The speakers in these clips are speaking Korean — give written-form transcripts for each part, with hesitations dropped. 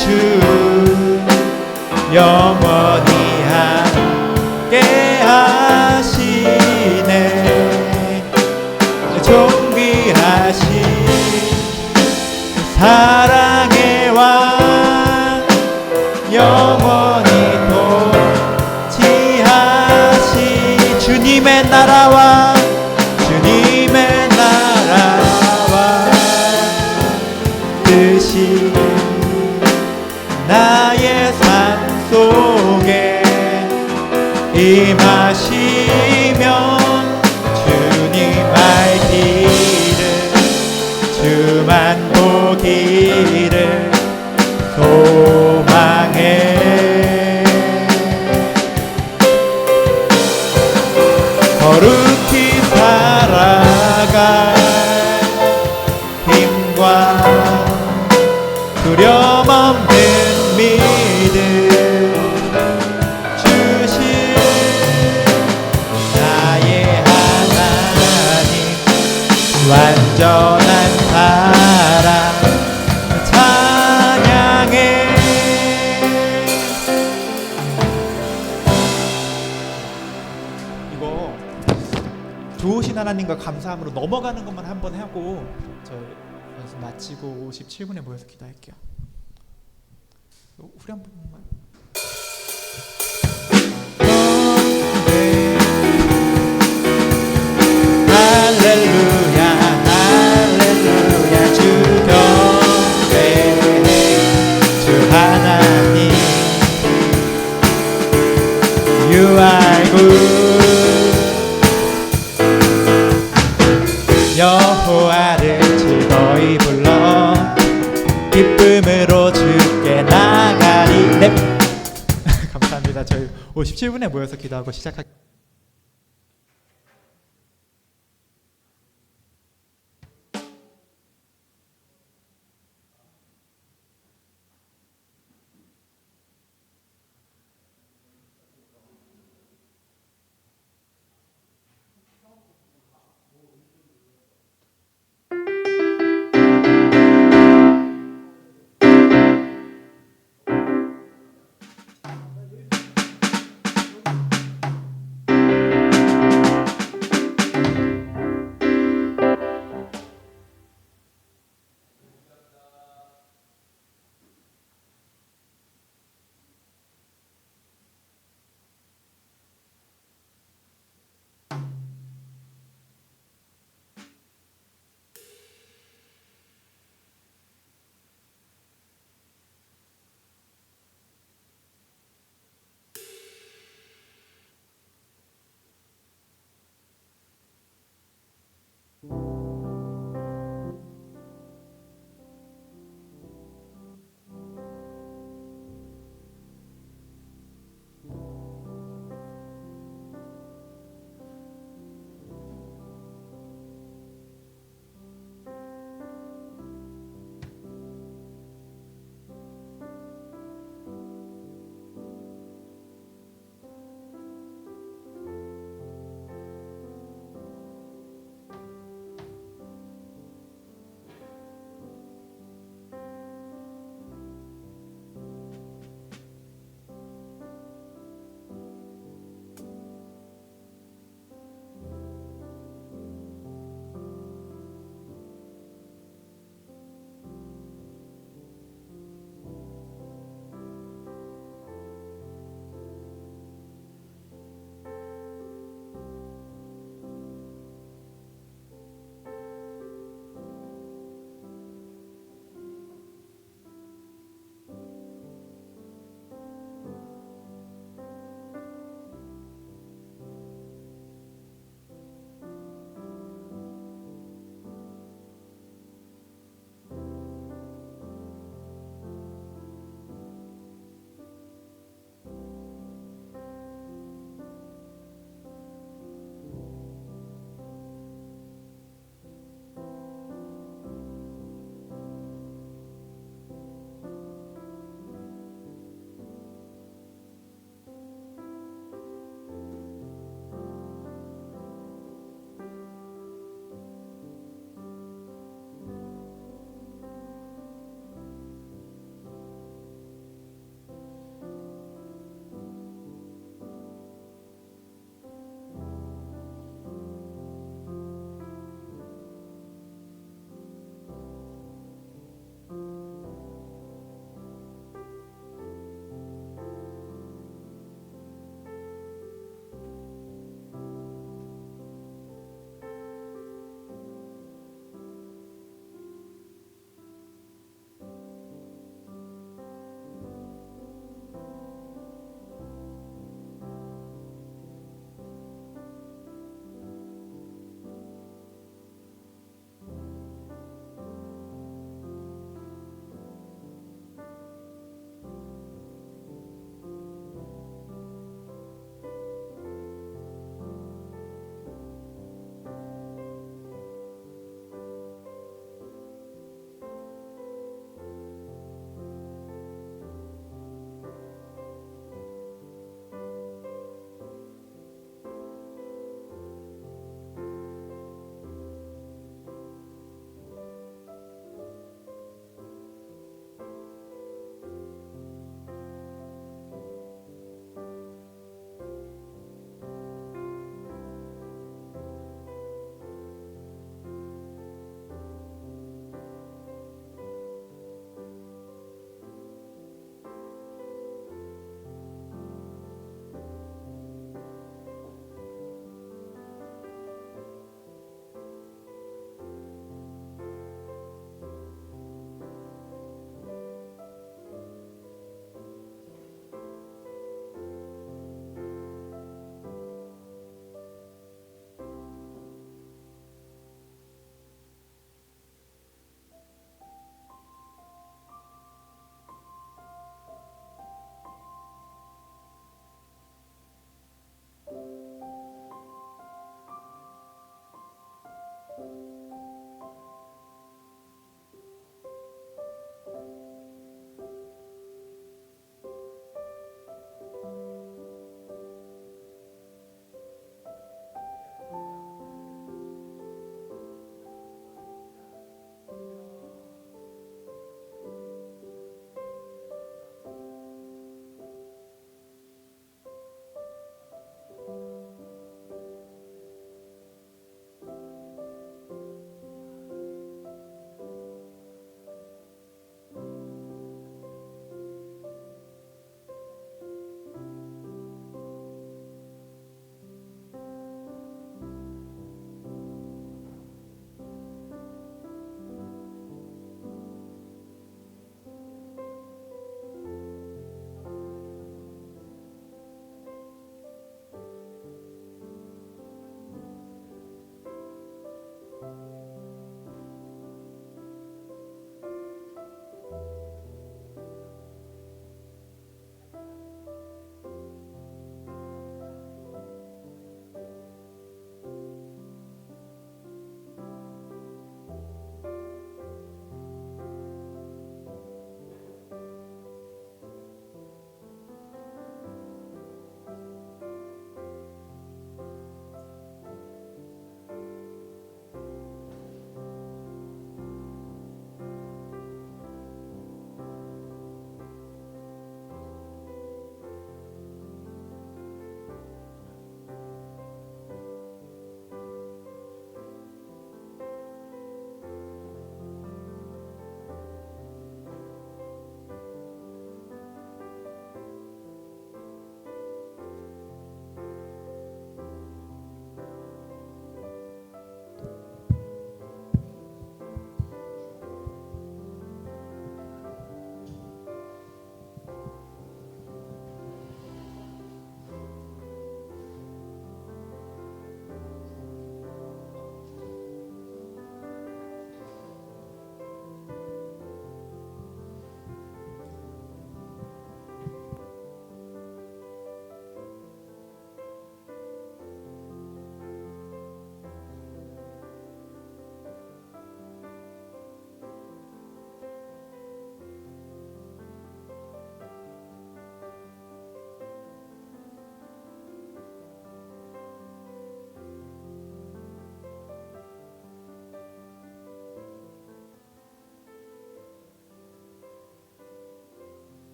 주 영원히 함께 하시네. 존귀하신 사랑의 왕 영원히 통치하시 주님의 나라와 주님의 나라와 뜻이 나의 삶 속에 임하시면 주님 알기를 주만 보기를 소망해. 거룩히 살아갈 힘과 두려움 없는 믿음 주신 나의 하나님 완전한 사랑 찬양해. 이거 좋으신 하나님과 감사함으로 넘어가는 것만 한번 하고 저 연습 마치고 57분에 모여서 기도할게요. 우리 한 번만. 할렐루야 할렐루야 주 경배해 주 하나님 You are good. 여호와를 즐거이 불러 기쁨으로 주께 나가리. 네. 감사합니다. 저희 57분에 모여서 기도하고 시작할게요.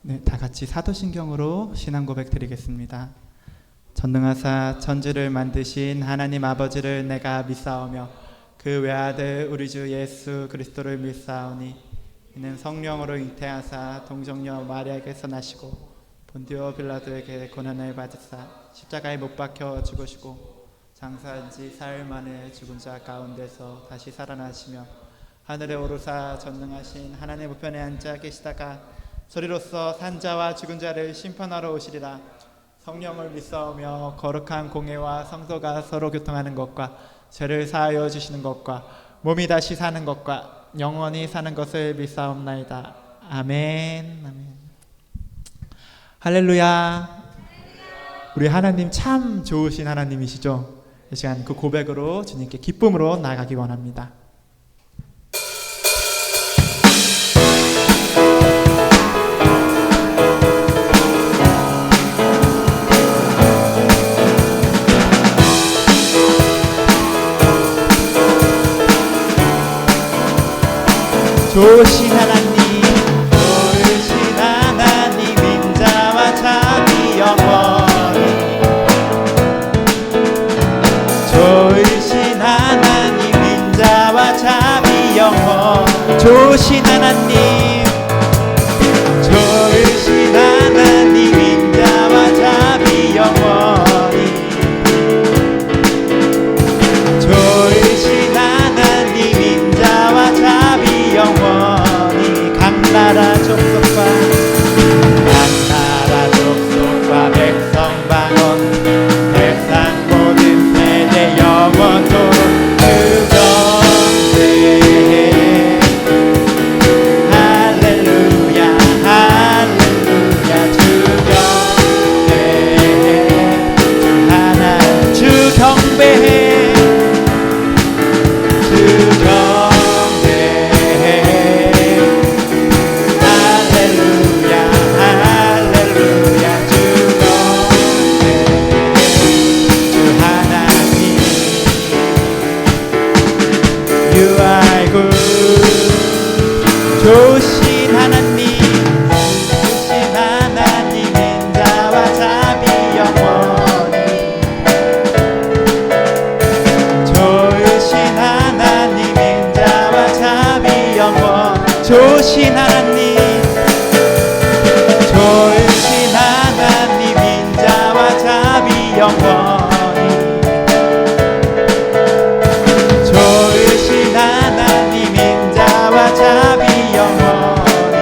네, 다 같이 사도신경으로 신앙 고백 드리겠습니다. 전능하사 천지를 만드신 하나님 아버지를 내가 믿사오며 그 외아들 우리 주 예수 그리스도를 믿사오니 이는 성령으로 잉태하사 동정녀 마리아에게서 나시고 본디오 빌라도에게 고난을 받으사 십자가에 못 박혀 죽으시고 장사한 지 사흘 만에 죽은 자 가운데서 다시 살아나시며 하늘에 오르사 전능하신 하나님 우편에 앉아 계시다가 소리로써 산자와 죽은 자를 심판하러 오시리라. 성령을 믿사오며 거룩한 공예와 성도가 서로 교통하는 것과 죄를 사하여 주시는 것과 몸이 다시 사는 것과 영원히 사는 것을 믿사옵나이다. 아멘. 아멘. 할렐루야. 우리 하나님 참 좋으신 하나님이시죠. 이 시간 그 고백으로 주님께 기쁨으로 나아가기 원합니다. 좋으신 하나님, 좋으신 하나님, 인자와 참이 영원히. 좋으신 하나님, 인자와 참이 영원. 좋으신 하나님, 좋으신 하나님, 인자와 참이 영원히. 좋으신 하나님, 인자와 참이 영원히. 강나라 족속과 강나라 족속과 백성 방언 세상 모든 세대 영원토록 주경배. 할렐루야 할렐루야 주경배. 주 하나 주 경배해 좋으신 하나님, 좋으신 하나님, 인자와 참이 영원히. 좋으신 하나님, 인자와 참이 영원. 좋으신 하나님, 좋으신 하나님, 인자와 참이 영원히. 좋으신 하나님, 인자와 참이 영원히.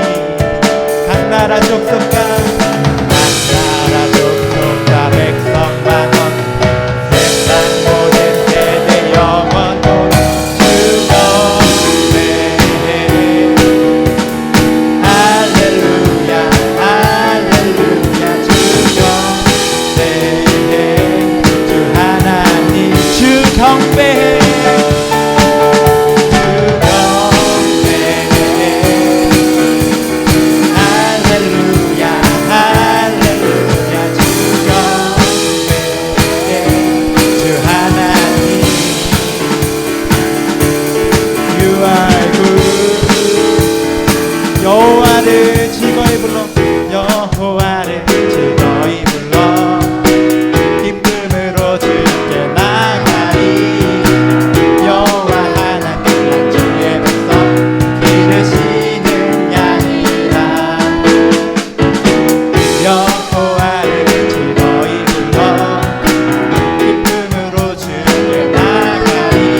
강나라 족속과 강나라 족속과 백성 만원 세상 모든 세대 영원토록 주경배. 할렐루야 할렐루야 주경배. 주 하나님 주 경배해 여호와를 즐거이 불러 여호와를 즐거이 불러 기쁨으로 주께 나가리. 여호와 하나님 주의 백성 기르시는 양이라. 여호와를 즐거이 불러 기쁨으로 주께 나가리.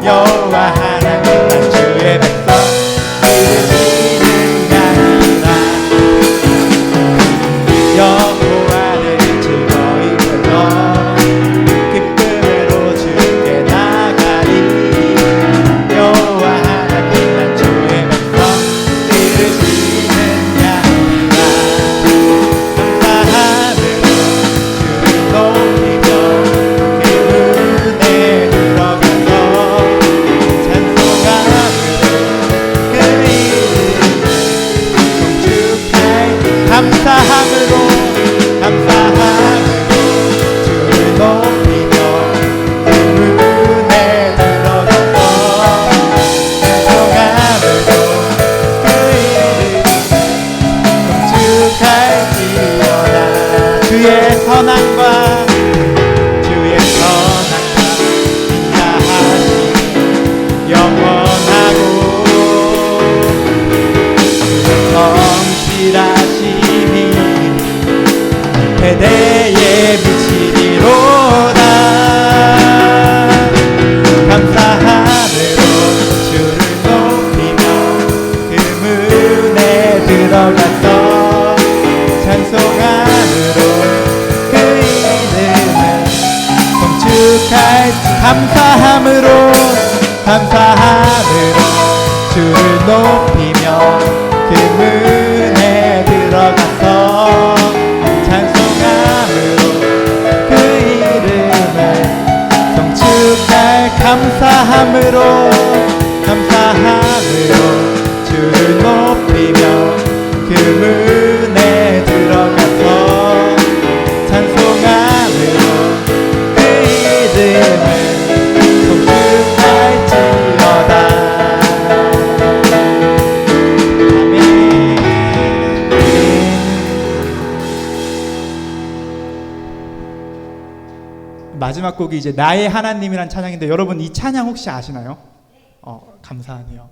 여호와 하나님 주의 백성 감사함으로 주를 높이며 그 문에 들어가서 찬송함으로 그 이름을 성축할 감사함으로 주를 높이며 그 문에 들어가서 찬송함으로 그 이름을 성축할지어다. 아멘. 마지막 곡이 이제 나의 하나님이란 찬양인데 여러분 이 찬양 혹시 아시나요? 감사하네요.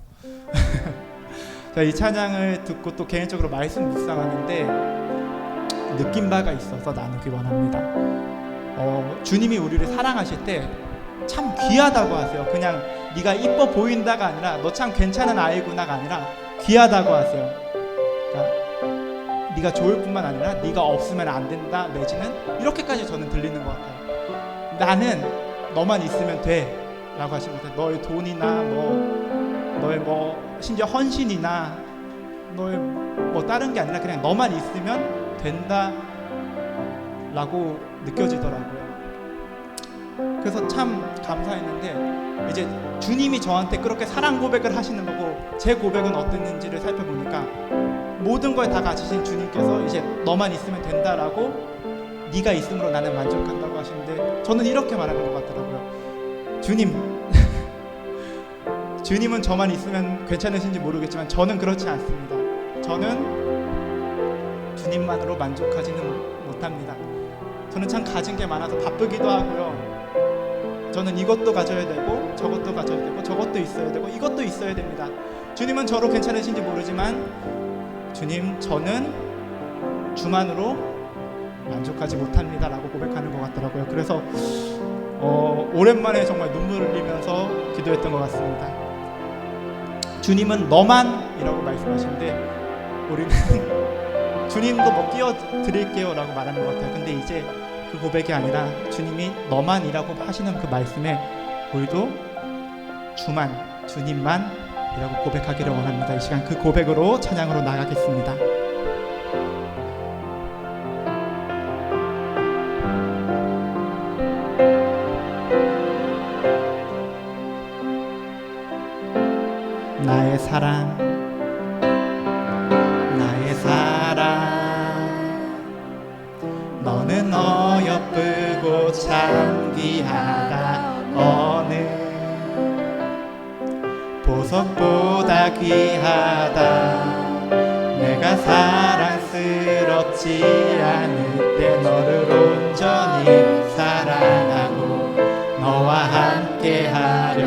이 찬양을 듣고 또 개인적으로 말씀 묵상하는데 느낀 바가 있어서 나누기 원합니다. 주님이 우리를 사랑하실 때 참 귀하다고 하세요. 그냥 네가 이뻐 보인다가 아니라 너 참 괜찮은 아이구나가 아니라 귀하다고 하세요. 그러니까 네가 좋을 뿐만 아니라 네가 없으면 안 된다 내지는 이렇게까지 저는 들리는 것 같아요. 나는 너만 있으면 돼 라고 하시는 것 같아요. 너의 돈이나 너의 심지어 헌신이나 너의 다른 게 아니라 그냥 너만 있으면 된다 라고 느껴지더라고요. 그래서 참 감사했는데 이제 주님이 저한테 그렇게 사랑 고백을 하시는 거고 제 고백은 어땠는지를 살펴보니까 모든 걸 다 가지신 주님께서 이제 너만 있으면 된다라고 네가 있음으로 나는 만족한다고 하시는데 저는 이렇게 말하는 것 같더라고요. 주님은 저만 있으면 괜찮으신지 모르겠지만 저는 그렇지 않습니다. 저는 주님만으로 만족하지는 못합니다. 저는 참 가진 게 많아서 바쁘기도 하고요. 저는 이것도 가져야 되고 저것도 가져야 되고 저것도 있어야 되고 이것도 있어야 됩니다. 주님은 저로 괜찮으신지 모르지만 주님 저는 주만으로 만족하지 못합니다 라고 고백하는 것 같더라고요. 그래서 오랜만에 정말 눈물을 흘리면서 기도했던 것 같습니다. 주님은 너만 이라고 말씀하시는데 우리는 주님도 끼워드릴게요 라고 말하는 것 같아요. 근데 이제 그 고백이 아니라 주님이 너만 이라고 하시는 그 말씀에 우리도 주님만 이라고 고백하기를 원합니다. 이 시간 그 고백으로 찬양으로 나가겠습니다. 나의 사랑 너는 어여쁘고 참 귀하다. 어느 보석보다 귀하다. 내가 사랑스럽지 않을 때 너를 온전히 사랑하고 너와 함께하려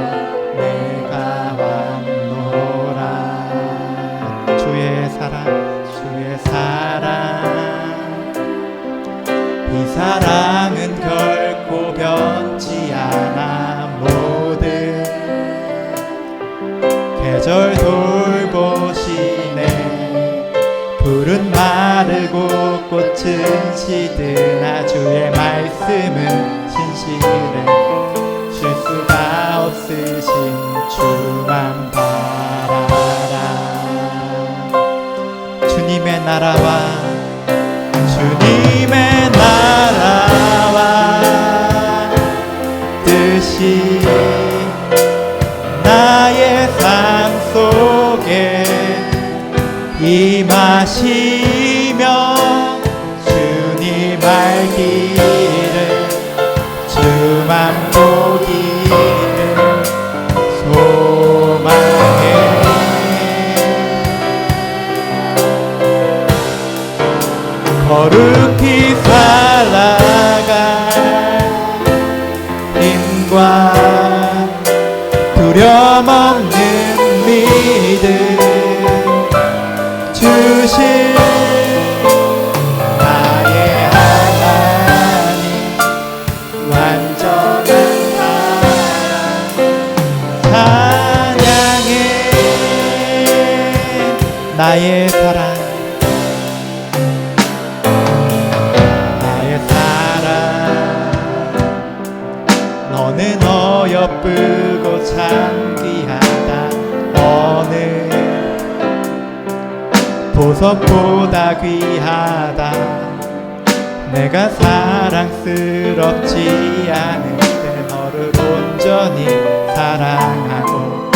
내가 왔노라. 주의 사랑 이 사랑은 결코 변치 않아. 모든 계절 돌보시네. 풀은 마르고 꽃은 시드나 주의 말씀은 신실해. 실수가 없으신 주만 바라라. 주님의 나라와 뜻이 나의 삶 속에 임하시며 주님 알기를 주만 보기를 소망해. 거룩히 살아갈 힘과 두려움 없는 믿음 주실 나의 하나님. 완전한 사랑 찬양해. 나의 사랑 너는 예쁘고 참 귀하다. 어느 보석보다 귀하다. 내가 사랑스럽지 않을 때 너를 온전히 사랑하고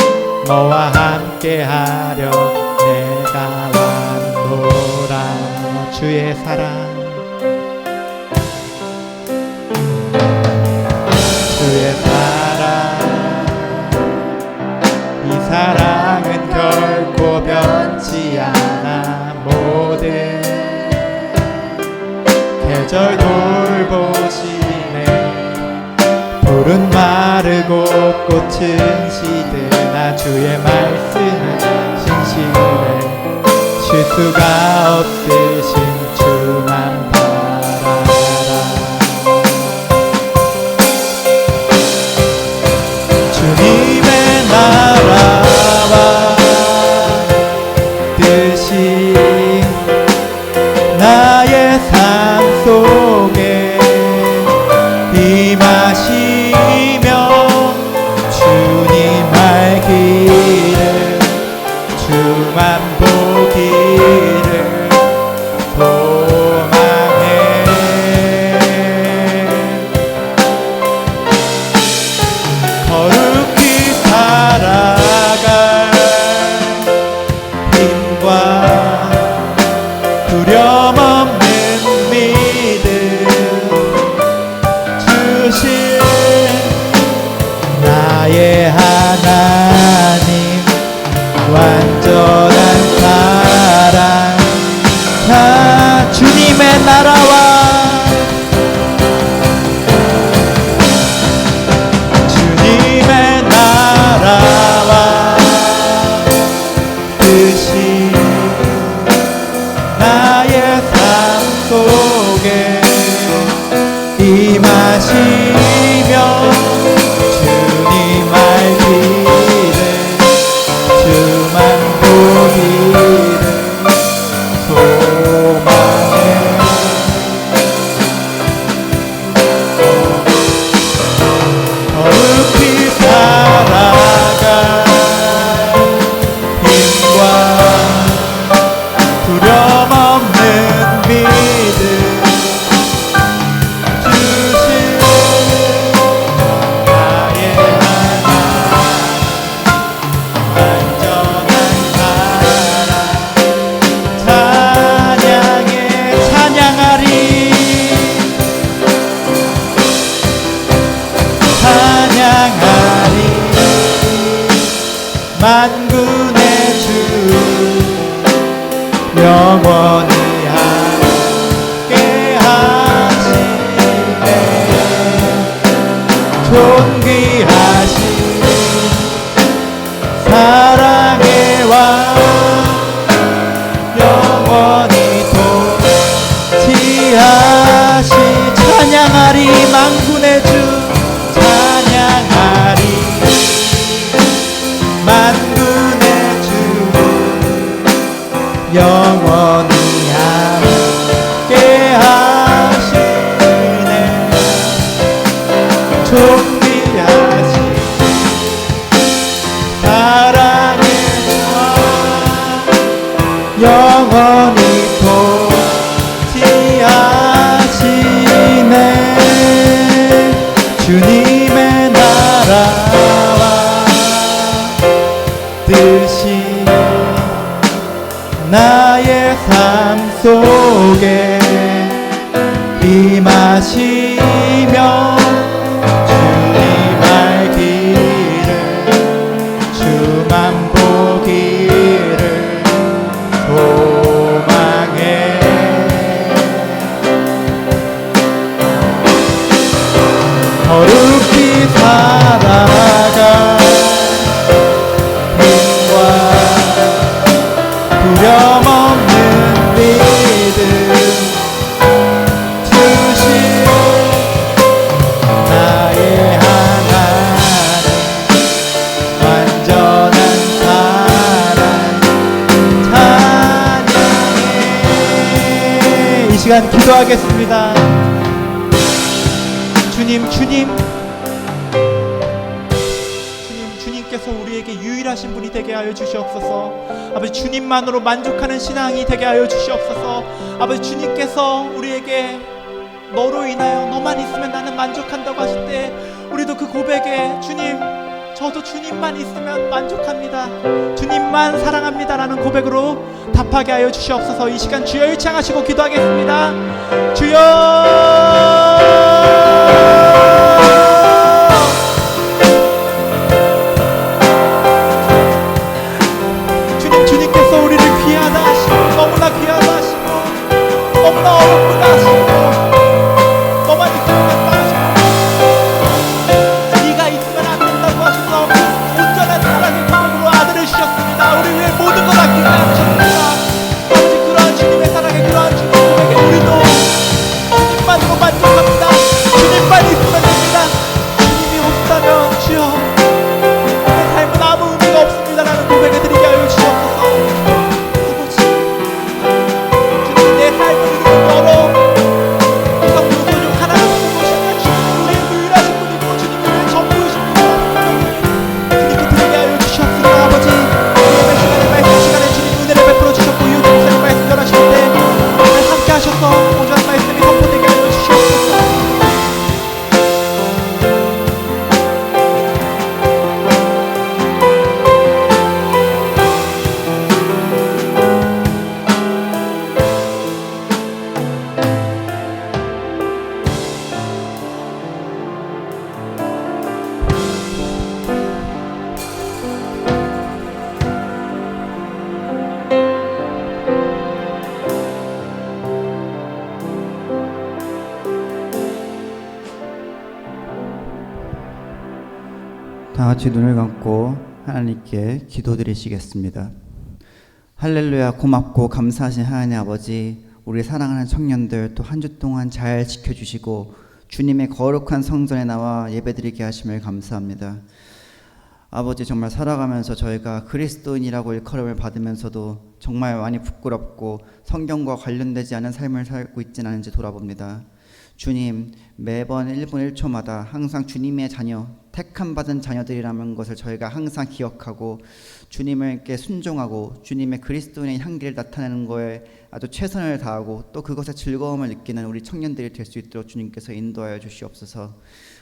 너와 함께하려 내가 왔노라. 주의 사랑, 주의 사랑, 이 사랑은 결코 변치 않아. 모든 계절 돌보시네. 풀은 마르고 꽃은 시드나 주의 말씀은 신실해. 쉴 수가 없으신 주만 바라라. 주님의 나라와 뜻이 나의 삶 속에 임하시며 주님 알기를 주만 보기를 소망해. 거룩히 살아갈 힘과 두려움 없는 믿음 주신 나의 하나님, 완전한 사랑. 자, 주님의 나라와 주님의 나라와 뜻이 나의 삶 속에 임하시며 주님 알기를 주만 보기를 소망해. 거룩히 살아갈 힘과 두려움 없는 믿음 주신 나의 하나님, 완전한 사랑. 찬양해 찬양하리. 찬양하리. 만군의 주 영원히 함께하시네. 존귀하신 사랑의 왕 영원히 통치하시. 찬양하리. 만군의 주 찬양하리. 만군의 주 영원히 함께하시네. 존귀하신 사랑의 왕 영원히 통치하시네. 주님의 나라와 뜻이 나의 삶 속에 임하시며 주님 알기를 주만 보기를 소망해. 거룩히 살아갈 힘과 두려움 없는 믿음 주신 나의 하나님, 완전한 사랑. 찬양해. 이 시간 기도하겠습니다. 주님 되게 하여 주시옵소서. 아버지 주님만으로 만족하는 신앙이 되게 하여 주시옵소서. 아버지 주님께서 우리에게 너로 인하여 너만 있으면 나는 만족한다고 하실 때 우리도 그 고백에 주님 저도 주님만 있으면 만족합니다, 주님만 사랑합니다라는 고백으로 답하게 하여 주시옵소서. 이 시간 주여 일창하시고 기도하겠습니다. 주여 주님께서 우리를 귀하다 하시고 너무나 귀하다 하시고 너무나 어렵구나 하시고 너만 있으면 된다 하시고 네가 있으면 안 된다고 하셔서 온전한 사랑의 기쁨으로 아들을 주셨습니다. 우리 위해 모든 것 아끼게 하셨습니다. 아버지 그러한 주님의 사랑에 그러한 주님의 고백에 우리도 주님만으로 만족합니다. 주님만 있으면 됩니다. 주님이 없다면 주여 내 삶은 아무 의미가 없습니다라는 고백을 드리게 하여 주시옵소서. 아버지 주님 내 삶을 이루는 너로 구성도 소중 하나도 없는 것이 아니라 주님이 우리의 유일하신 분이고 주님이 우리의 전부이십니다. 주님께 드리게 하여 주시옵소서. 아버지 예배 시간에 말씀 시간에 주님 은혜를 베풀어 주셨고 이웃 목사님 말씀 전하실 때 오늘 함께 하셔서 온전한 말씀이 선포되게 하여 주시옵소서. 다 같이 눈을 감고 하나님께 기도드리시겠습니다. 할렐루야. 고맙고 감사하신 하나님 아버지, 우리 사랑하는 청년들 또 한 주 동안 잘 지켜주시고 주님의 거룩한 성전에 나와 예배드리게 하심을 감사합니다. 아버지 정말 살아가면서 저희가 그리스도인이라고 일컬음을 받으면서도 정말 많이 부끄럽고 성경과 관련되지 않은 삶을 살고 있지는 않은지 돌아봅니다. 주님, 매번 1분 1초마다 항상 주님의 자녀, 택함 받은 자녀들이라는 것을 저희가 항상 기억하고 주님께 순종하고 주님의 그리스도인의 향기를 나타내는 거에 아주 최선을 다하고 또 그것에 즐거움을 느끼는 우리 청년들이 될 수 있도록 주님께서 인도하여 주시옵소서.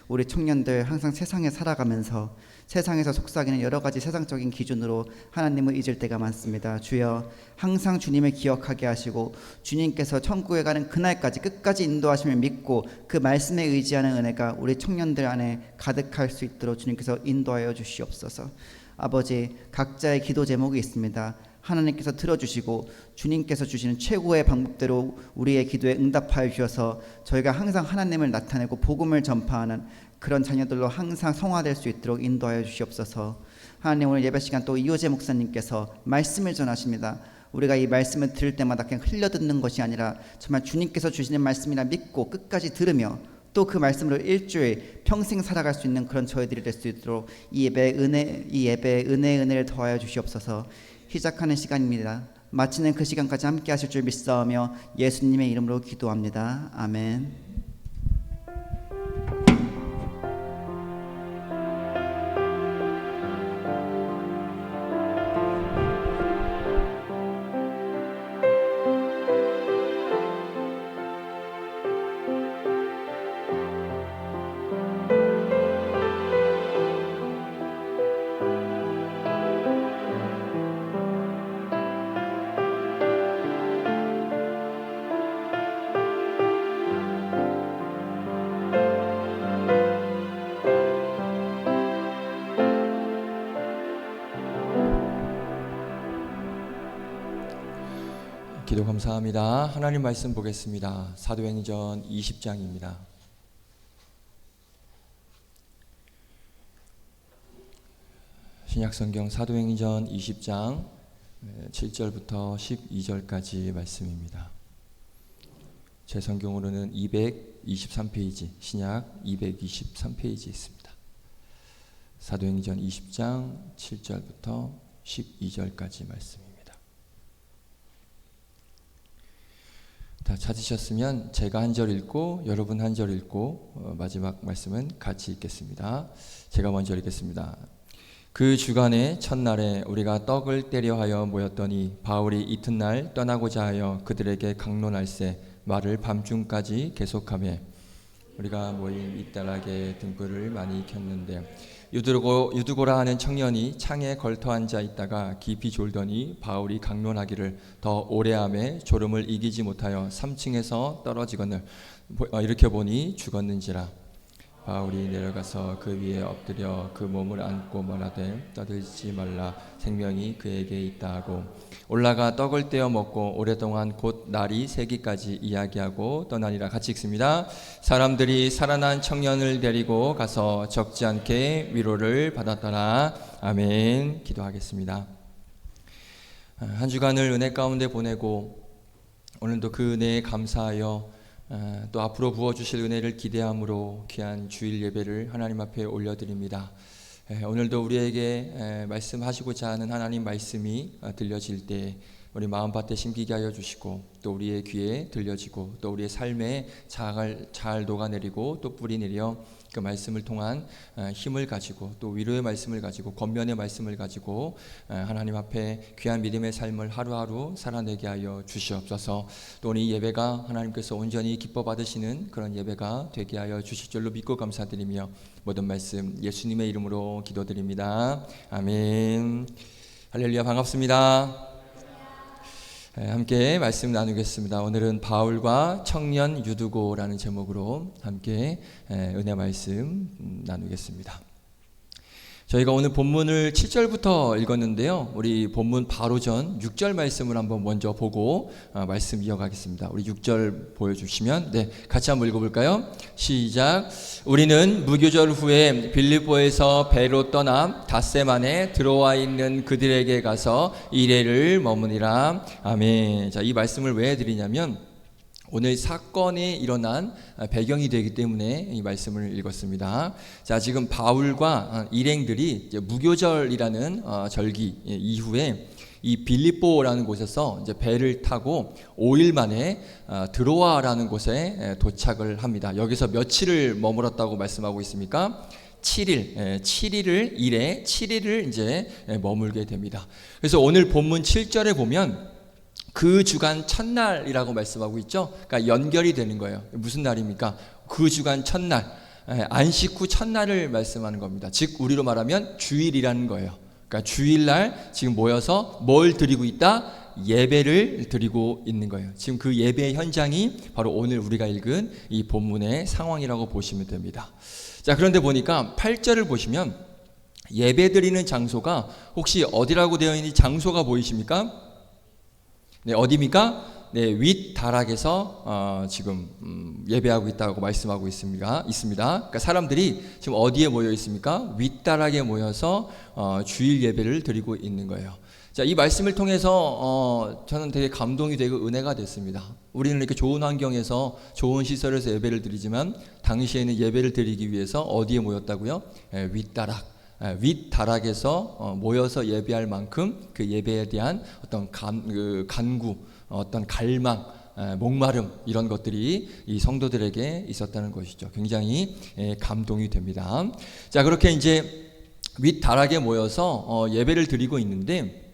우리 청년들 항상 세상에 살아가면서 세상에서 속삭이는 여러 가지 세상적인 기준으로 하나님을 잊을 때가 많습니다. 주여, 항상 주님을 기억하게 하시고 주님께서 천국에 가는 그날까지 끝까지 인도하심을 믿고 그 말씀에 의지하는 은혜가 우리 청년들 안에 가득할 수 있도록 주님께서 인도하여 주시옵소서. 아버지, 각자의 기도 제목이 있습니다. 하나님께서 들어주시고 주님께서 주시는 최고의 방법대로 우리의 기도에 응답하여 주셔서 저희가 항상 하나님을 나타내고 복음을 전파하는 그런 자녀들로 항상 성화될 수 있도록 인도하여 주시옵소서. 하나님, 오늘 예배 시간 또 이호재 목사님께서 말씀을 전하십니다. 우리가 이 말씀을 들을 때마다 그냥 흘려듣는 것이 아니라 정말 주님께서 주시는 말씀이라 믿고 끝까지 들으며 또 그 말씀으로 일주일 평생 살아갈 수 있는 그런 저희들이 될 수 있도록 이 예배에 은혜를 더하여 주시옵소서. 시작하는 시간입니다. 마치는 그 시간까지 함께 하실 줄 믿사오며 예수님의 이름으로 기도합니다. 아멘. 기도 감사합니다. 하나님 말씀 보겠습니다. 사도행전 20장입니다. 신약성경 사도행전 20장 7절부터 12절까지 말씀입니다. 제 성경으로는 223페이지, 신약 223페이지 있습니다. 사도행전 20장 7절부터 12절까지 말씀입니다. 다 찾으셨으면 제가 한 절 읽고 여러분 한 절 읽고 마지막 말씀은 같이 읽겠습니다. 제가 먼저 읽겠습니다. 그 주간의 첫날에 우리가 떡을 떼려 하여 모였더니 바울이 이튿날 떠나고자 하여 그들에게 강론할세 말을 밤중까지 계속하며 우리가 모인 이따락에 등불을 많이 켰는데 유두고라 하는 청년이 창에 걸터 앉아 있다가 깊이 졸더니 바울이 강론하기를 더 오래함에 졸음을 이기지 못하여 3층에서 떨어지거늘 이렇게 보니 죽었는지라. 바울이 내려가서 그 위에 엎드려 그 몸을 안고 말하되 떠들지 말라 생명이 그에게 있다 하고 올라가 떡을 떼어 먹고 오랫동안 곧 날이 새기까지 이야기하고 떠나니라. 같이 읽습니다. 사람들이 살아난 청년을 데리고 가서 적지 않게 위로를 받았더라. 아멘. 기도하겠습니다. 한 주간을 은혜 가운데 보내고 오늘도 그 은혜에 감사하여 또 앞으로 부어주실 은혜를 기대함으로 귀한 주일 예배를 하나님 앞에 올려드립니다. 오늘도 우리에게 말씀하시고자 하는 하나님 말씀이 들려질 때 우리 마음밭에 심기게 하여 주시고 또 우리의 귀에 들려지고 또 우리의 삶에 잘 녹아내리고 또 뿌리 내려 그 말씀을 통한 힘을 가지고 또 위로의 말씀을 가지고 권면의 말씀을 가지고 하나님 앞에 귀한 믿음의 삶을 하루하루 살아내게 하여 주시옵소서. 또 오늘 이 예배가 하나님께서 온전히 기뻐 받으시는 그런 예배가 되게 하여 주실 줄로 믿고 감사드리며 모든 말씀 예수님의 이름으로 기도드립니다. 아멘. 할렐루야. 반갑습니다. 함께 말씀 나누겠습니다. 오늘은 바울과 청년 유두고라는 제목으로 함께 은혜 말씀 나누겠습니다. 저희가 오늘 본문을 7절부터 읽었는데요. 우리 본문 바로 전 6절 말씀을 한번 먼저 보고 말씀 이어가겠습니다. 우리 6절 보여주시면 같이 한번 읽어볼까요? 시작. 우리는 무교절 후에 빌립보에서 배로 떠나 닷새만에 들어와 있는 그들에게 가서 이래를 머무니라. 아멘. 자, 이 말씀을 왜 드리냐면 오늘 사건이 일어난 배경이 되기 때문에 이 말씀을 읽었습니다. 자, 지금 바울과 일행들이 이제 무교절이라는 절기 이후에 이 빌립보라는 곳에서 이제 배를 타고 5일 만에 드로아라는 곳에 도착을 합니다. 여기서 며칠을 머물었다고 말씀하고 있습니까? 7일을 일에 7일을 이제 머물게 됩니다. 그래서 오늘 본문 7절에 보면 그 주간 첫날이라고 말씀하고 있죠. 그러니까 연결이 되는 거예요. 무슨 날입니까? 그 주간 첫날, 안식 후 첫날을 말씀하는 겁니다. 즉 우리로 말하면 주일이라는 거예요. 그러니까 주일날 지금 모여서 뭘 드리고 있다? 예배를 드리고 있는 거예요. 지금 그 예배의 현장이 바로 오늘 우리가 읽은 이 본문의 상황이라고 보시면 됩니다. 자, 그런데 보니까 8절을 보시면 예배 드리는 장소가 혹시 어디라고 되어 있는지 장소가 보이십니까? 네, 어디입니까? 네, 윗 다락에서 지금 예배하고 있다고 말씀하고 있습니다. 그러니까 사람들이 지금 어디에 모여 있습니까? 윗 다락에 모여서 주일 예배를 드리고 있는 거예요. 자, 이 말씀을 통해서 저는 되게 감동이 되고 은혜가 됐습니다. 우리는 이렇게 좋은 환경에서 좋은 시설에서 예배를 드리지만 당시에는 예배를 드리기 위해서 어디에 모였다고요? 윗 다락. 윗 다락에서 모여서 예배할 만큼 그 예배에 대한 어떤 간구, 어떤 갈망, 목마름 이런 것들이 이 성도들에게 있었다는 것이죠. 굉장히 감동이 됩니다. 자, 그렇게 이제 윗 다락에 모여서 예배를 드리고 있는데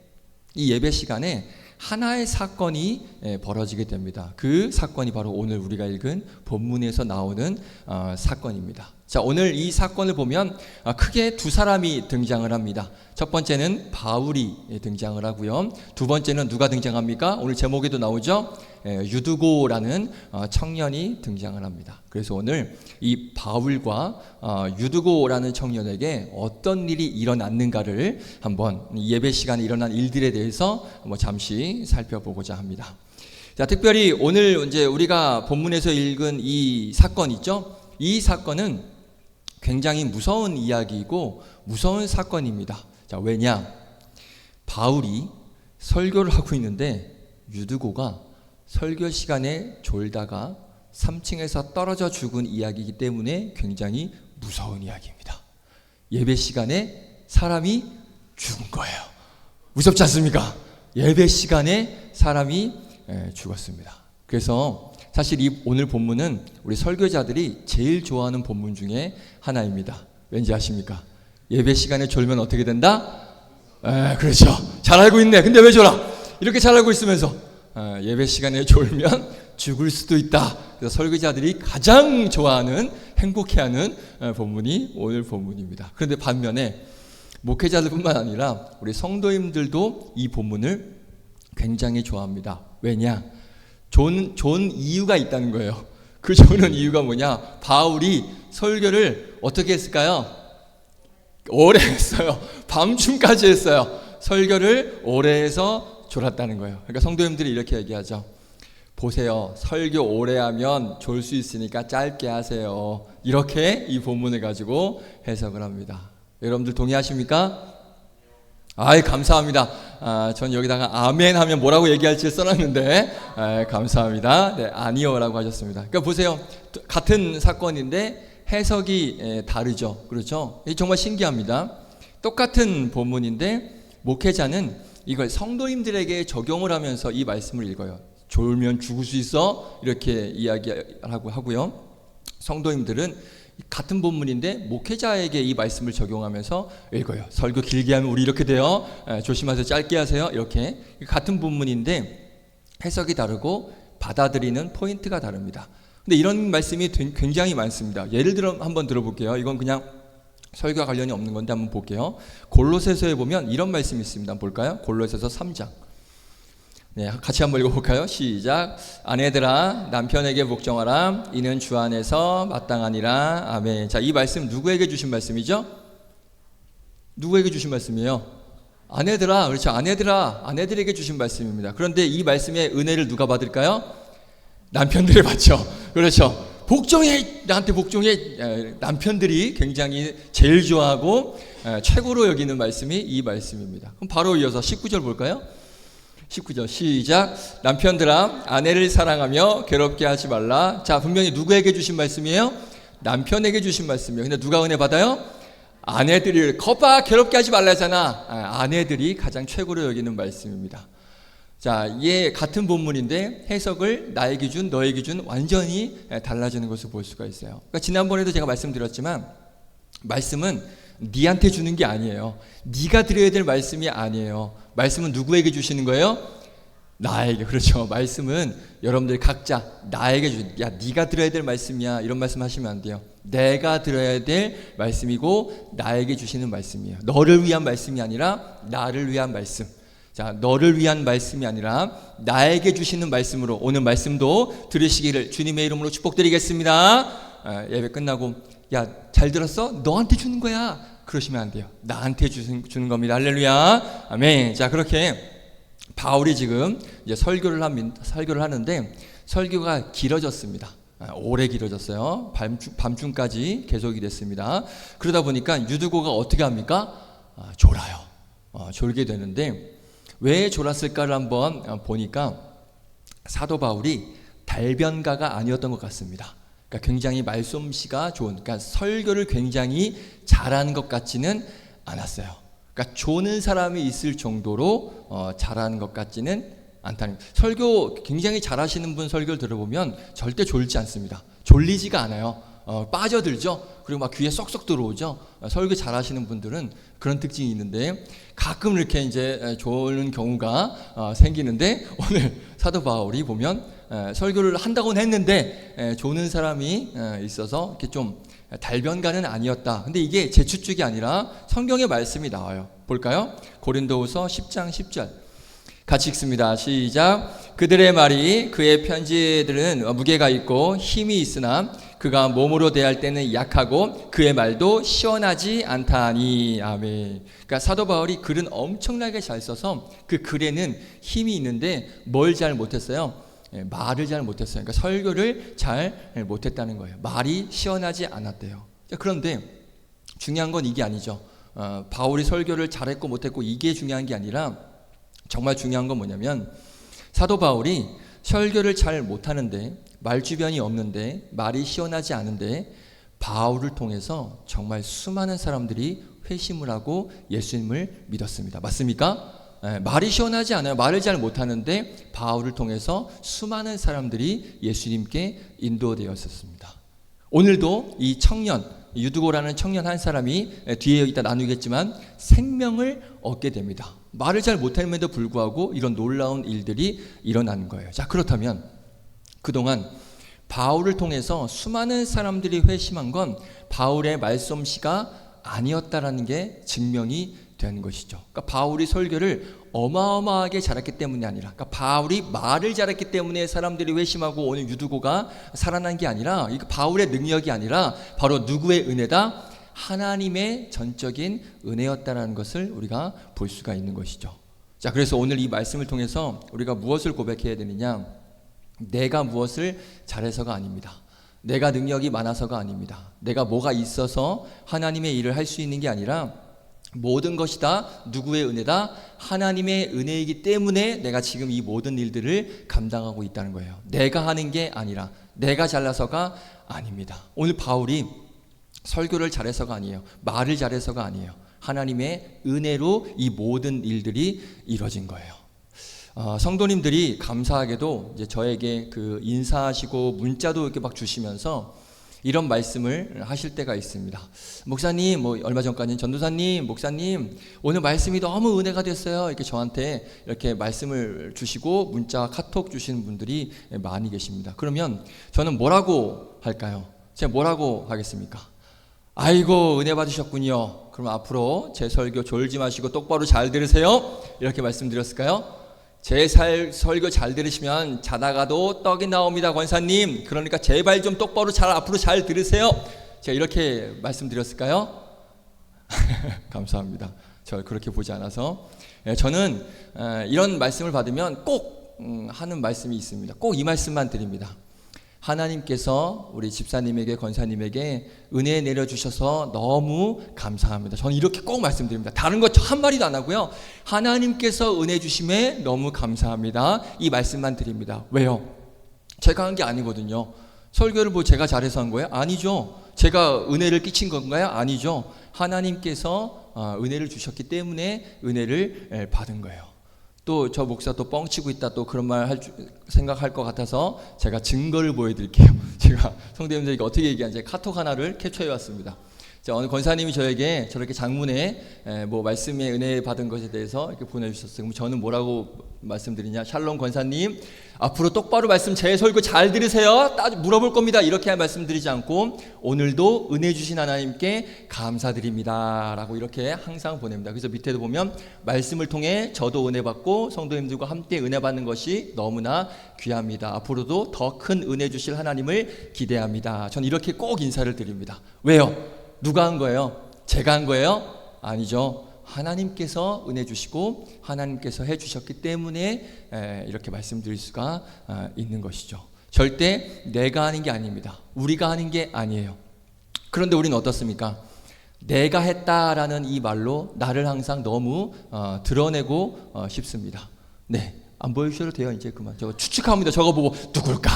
이 예배 시간에 하나의 사건이 벌어지게 됩니다. 그 사건이 바로 오늘 우리가 읽은 본문에서 나오는 사건입니다. 자, 오늘 이 사건을 보면 크게 두 사람이 등장을 합니다. 첫 번째는 바울이 등장을 하고요. 두 번째는 누가 등장합니까? 오늘 제목에도 나오죠. 유두고라는 청년이 등장을 합니다. 그래서 오늘 이 바울과 유두고라는 청년에게 어떤 일이 일어났는가를 한번 예배 시간에 일어난 일들에 대해서 잠시 살펴보고자 합니다. 자, 특별히 오늘 이제 우리가 본문에서 읽은 이 사건 있죠? 이 사건은 굉장히 무서운 이야기이고 무서운 사건입니다. 자, 왜냐? 바울이 설교를 하고 있는데 유두고가 설교 시간에 졸다가 3층에서 떨어져 죽은 이야기이기 때문에 굉장히 무서운 이야기입니다. 예배 시간에 사람이 죽은 거예요. 무섭지 않습니까? 예배 시간에 사람이 죽었습니다. 그래서 사실 이 오늘 본문은 우리 설교자들이 제일 좋아하는 본문 중에 하나입니다. 왠지 아십니까? 예배 시간에 졸면 어떻게 된다? 그렇죠. 잘 알고 있네. 근데 왜 졸아? 이렇게 잘 알고 있으면서 예배 시간에 졸면 죽을 수도 있다. 그래서 설교자들이 가장 좋아하는, 행복해하는 본문이 오늘 본문입니다. 그런데 반면에 목회자들뿐만 아니라 우리 성도님들도 이 본문을 굉장히 좋아합니다. 왜냐? 좋은 이유가 있다는 거예요. 그 좋은 이유가 뭐냐? 바울이 설교를 어떻게 했을까요? 오래 했어요. 밤중까지 했어요. 설교를 오래 해서 졸았다는 거예요. 그러니까 성도님들이 이렇게 얘기하죠. 보세요. 설교 오래 하면 졸 수 있으니까 짧게 하세요. 이렇게 이 본문을 가지고 해석을 합니다. 여러분들 동의하십니까? 아이, 감사합니다. 전 여기다가 아멘 하면 뭐라고 얘기할지 써놨는데, 감사합니다. 네, 아니요라고 하셨습니다. 그러니까 보세요. 같은 사건인데 해석이 다르죠. 그렇죠? 정말 신기합니다. 똑같은 본문인데 목회자는 이걸 성도님들에게 적용을 하면서 이 말씀을 읽어요. 졸면 죽을 수 있어? 이렇게 이야기하고 하고요. 성도님들은 같은 본문인데 목회자에게 이 말씀을 적용하면서 읽어요. 설교 길게 하면 우리 이렇게 돼요. 조심하세요. 짧게 하세요. 이렇게 같은 본문인데 해석이 다르고 받아들이는 포인트가 다릅니다. 근데 이런 말씀이 굉장히 많습니다. 예를 들어 한번 들어볼게요. 이건 그냥 설교와 관련이 없는 건데 한번 볼게요. 골로새서에 보면 이런 말씀이 있습니다. 한번 볼까요? 골로새서 3장. 네, 같이 한번 읽어볼까요? 시작. 아내들아 남편에게 복종하라. 이는 주 안에서 마땅하니라. 아멘. 자, 이 말씀 누구에게 주신 말씀이죠? 누구에게 주신 말씀이에요? 아내들아. 그렇죠. 아내들에게 주신 말씀입니다. 그런데 이 말씀의 은혜를 누가 받을까요? 남편들이 받죠. 그렇죠. 복종해. 나한테 복종해. 남편들이 굉장히 제일 좋아하고 최고로 여기는 말씀이 이 말씀입니다. 그럼 바로 이어서 19절 볼까요? 19절 시작. 남편들아 아내를 사랑하며 괴롭게 하지 말라. 자, 분명히 누구에게 주신 말씀이에요? 남편에게 주신 말씀이에요. 근데 누가 은혜 받아요? 아내들이. 거봐, 괴롭게 하지 말라잖아. 아내들이 가장 최고로 여기는 말씀입니다. 자, 이게 같은 본문인데 해석을 나의 기준, 너의 기준 완전히 달라지는 것을 볼 수가 있어요. 그러니까 지난번에도 제가 말씀드렸지만 말씀은 니한테 주는 게 아니에요. 네가 드려야 될 말씀이 아니에요. 말씀은 누구에게 주시는 거예요? 나에게. 그렇죠. 말씀은 여러분들 각자 나에게 야, 네가 들어야 될 말씀이야. 이런 말씀 하시면 안 돼요. 내가 들어야 될 말씀이고 나에게 주시는 말씀이에요. 너를 위한 말씀이 아니라 나를 위한 말씀. 자, 너를 위한 말씀이 아니라 나에게 주시는 말씀으로 오늘 말씀도 들으시기를 주님의 이름으로 축복드리겠습니다. 예배 끝나고 야, 잘 들었어? 너한테 주는 거야. 그러시면 안 돼요. 나한테 주는 겁니다. 할렐루야. 아멘. 자, 그렇게 바울이 지금 이제 설교를 하는데 설교가 길어졌습니다. 오래 길어졌어요. 밤중까지 계속이 됐습니다. 그러다 보니까 유두고가 어떻게 합니까? 졸아요. 졸게 되는데 왜 졸았을까를 한번 보니까 사도 바울이 달변가가 아니었던 것 같습니다. 그러니까 굉장히 말솜씨가 좋은, 그러니까 설교를 굉장히 잘하는 것 같지는 않았어요. 그러니까 조는 사람이 있을 정도로 잘하는 것 같지는 않다는. 설교 굉장히 잘하시는 분 설교를 들어보면 절대 졸지 않습니다. 졸리지가 않아요. 빠져들죠. 그리고 막 귀에 쏙쏙 들어오죠. 설교 잘하시는 분들은 그런 특징이 있는데 가끔 이렇게 이제 졸는 경우가 생기는데 오늘 사도 바울이 보면 설교를 한다고는 했는데 조는 사람이 있어서 이렇게 좀 달변가는 아니었다. 근데 이게 제 추측이 아니라 성경의 말씀이 나와요. 볼까요? 고린도후서 10장 10절 같이 읽습니다. 시작. 그들의 말이 그의 편지들은 무게가 있고 힘이 있으나 그가 몸으로 대할 때는 약하고 그의 말도 시원하지 않다니. 아멘. 그러니까 사도 바울이 글은 엄청나게 잘 써서 그 글에는 힘이 있는데 뭘 잘 못했어요? 말을 잘 못했어요. 그러니까 설교를 잘 못했다는 거예요. 말이 시원하지 않았대요. 그런데 중요한 건 이게 아니죠. 바울이 설교를 잘했고 못했고 이게 중요한 게 아니라 정말 중요한 건 뭐냐면 사도 바울이 설교를 잘 못하는데 말주변이 없는데 말이 시원하지 않은데 바울을 통해서 정말 수많은 사람들이 회심을 하고 예수님을 믿었습니다. 맞습니까? 말이 시원하지 않아요. 말을 잘 못하는데 바울을 통해서 수많은 사람들이 예수님께 인도되었었습니다. 오늘도 이 청년, 유두고라는 청년 한 사람이 뒤에 이따 나누겠지만 생명을 얻게 됩니다. 말을 잘 못함에도 불구하고 이런 놀라운 일들이 일어나는 거예요. 자, 그렇다면 그동안 바울을 통해서 수많은 사람들이 회심한 건 바울의 말솜씨가 아니었다라는 게 증명이 되는 것이죠. 그러니까 바울이 설교를 어마어마하게 잘했기 때문이 아니라, 그러니까 바울이 말을 잘했기 때문에 사람들이 회심하고 오늘 유두고가 살아난 게 아니라, 이거 바울의 능력이 아니라 바로 누구의 은혜다? 하나님의 전적인 은혜였다라는 것을 우리가 볼 수가 있는 것이죠. 자, 그래서 오늘 이 말씀을 통해서 우리가 무엇을 고백해야 되느냐? 내가 무엇을 잘해서가 아닙니다. 내가 능력이 많아서가 아닙니다. 내가 뭐가 있어서 하나님의 일을 할 수 있는 게 아니라 모든 것이 다 누구의 은혜다? 하나님의 은혜이기 때문에 내가 지금 이 모든 일들을 감당하고 있다는 거예요. 내가 하는 게 아니라, 내가 잘나서가 아닙니다. 오늘 바울이 설교를 잘해서가 아니에요. 말을 잘해서가 아니에요. 하나님의 은혜로 이 모든 일들이 이루어진 거예요. 성도님들이 감사하게도 이제 저에게 그 인사하시고 문자도 이렇게 막 주시면서 이런 말씀을 하실 때가 있습니다. 목사님, 뭐 얼마 전까지는 전도사님, 목사님, 오늘 말씀이 너무 은혜가 됐어요. 이렇게 저한테 이렇게 말씀을 주시고 문자, 카톡 주시는 분들이 많이 계십니다. 그러면 저는 뭐라고 할까요? 제가 뭐라고 하겠습니까? 아이고, 은혜 받으셨군요. 그럼 앞으로 제 설교 졸지 마시고 똑바로 잘 들으세요. 이렇게 말씀드렸을까요? 제 설교 잘 들으시면 자다가도 떡이 나옵니다, 권사님. 그러니까 제발 좀 똑바로 앞으로 잘 들으세요. 제가 이렇게 말씀드렸을까요? 감사합니다. 저 그렇게 보지 않아서. 저는 이런 말씀을 받으면 꼭 하는 말씀이 있습니다. 꼭 이 말씀만 드립니다. 하나님께서 우리 집사님에게, 권사님에게 은혜 내려주셔서 너무 감사합니다. 저는 이렇게 꼭 말씀드립니다. 다른 거 한 마디도 안 하고요. 하나님께서 은혜 주심에 너무 감사합니다. 이 말씀만 드립니다. 왜요? 제가 한 게 아니거든요. 설교를 뭐 제가 잘해서 한 거예요? 아니죠. 제가 은혜를 끼친 건가요? 아니죠. 하나님께서 은혜를 주셨기 때문에 은혜를 받은 거예요. 또 저 목사 또 뻥치고 있다 또 그런 말 생각할 것 같아서 제가 증거를 보여드릴게요. 제가 성도님들에게 어떻게 얘기하는지 카톡 하나를 캡처해 왔습니다. 자, 오늘 권사님이 저에게 저렇게 장문에 뭐 말씀에 은혜 받은 것에 대해서 이렇게 보내주셨어요. 그럼 저는 뭐라고 말씀드리냐? 샬롬 권사님, 앞으로 똑바로 말씀 제 설교 잘 들으세요. 물어볼 겁니다. 이렇게 말씀드리지 않고 오늘도 은혜 주신 하나님께 감사드립니다 라고 이렇게 항상 보냅니다. 그래서 밑에도 보면 말씀을 통해 저도 은혜 받고 성도님들과 함께 은혜 받는 것이 너무나 귀합니다. 앞으로도 더 큰 은혜 주실 하나님을 기대합니다. 전 이렇게 꼭 인사를 드립니다. 왜요? 누가 한 거예요? 제가 한 거예요? 아니죠. 하나님께서 은혜 주시고 하나님께서 해 주셨기 때문에 이렇게 말씀드릴 수가 있는 것이죠. 절대 내가 하는 게 아닙니다. 우리가 하는 게 아니에요. 그런데 우리는 어떻습니까? 내가 했다라는 이 말로 나를 항상 너무 드러내고 싶습니다. 네, 안 보여주셔도 돼요. 이제 그만. 저거 추측합니다. 저거 보고 누굴까?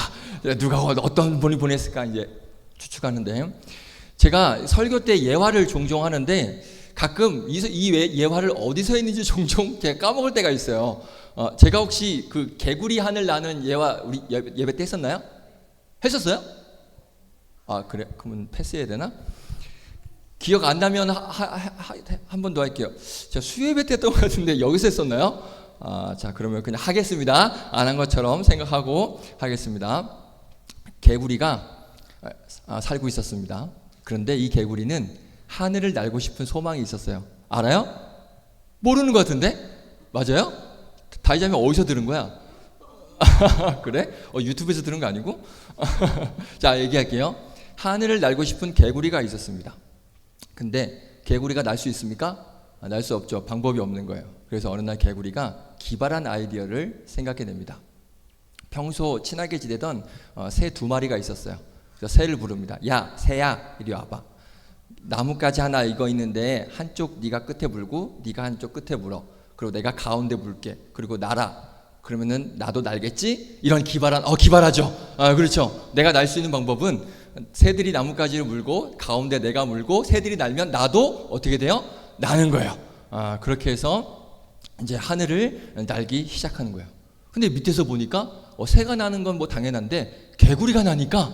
누가 어떤 분이 보냈을까? 이제 추측하는데, 제가 설교 때 예화를 종종 하는데 가끔 이 예화를 어디서 했는지 종종 제가 까먹을 때가 있어요. 제가 혹시 그 개구리 하늘 나는 예화 우리 예배 때 했었나요? 했었어요? 아, 그래? 그러면 패스해야 되나? 기억 안 나면 한 번 더 할게요. 제가 수요예배 때 했던 것 같은데 여기서 했었나요? 자, 그러면 그냥 하겠습니다. 안 한 것처럼 생각하고 하겠습니다. 개구리가 살고 있었습니다. 그런데 이 개구리는 하늘을 날고 싶은 소망이 있었어요. 알아요? 모르는 것 같은데? 맞아요? 다이자면 어디서 들은 거야? 그래? 유튜브에서 들은 거 아니고? 자, 얘기할게요. 하늘을 날고 싶은 개구리가 있었습니다. 근데 개구리가 날 수 있습니까? 날 수 없죠. 방법이 없는 거예요. 그래서 어느 날 개구리가 기발한 아이디어를 생각해냅니다. 평소 친하게 지내던 새 2마리가 있었어요. 그래서 새를 부릅니다. 야, 새야, 이리 와봐. 나뭇가지 하나 이거 있는데 한쪽 네가 끝에 물고 네가 한쪽 끝에 물어. 그리고 내가 가운데 물게. 그리고 날아. 그러면은 나도 날겠지? 이런 기발하죠. 그렇죠. 내가 날 수 있는 방법은 새들이 나뭇가지를 물고 가운데 내가 물고 새들이 날면 나도 어떻게 돼요? 나는 거예요. 그렇게 해서 이제 하늘을 날기 시작하는 거예요. 근데 밑에서 보니까 새가 나는 건 뭐 당연한데 개구리가 나니까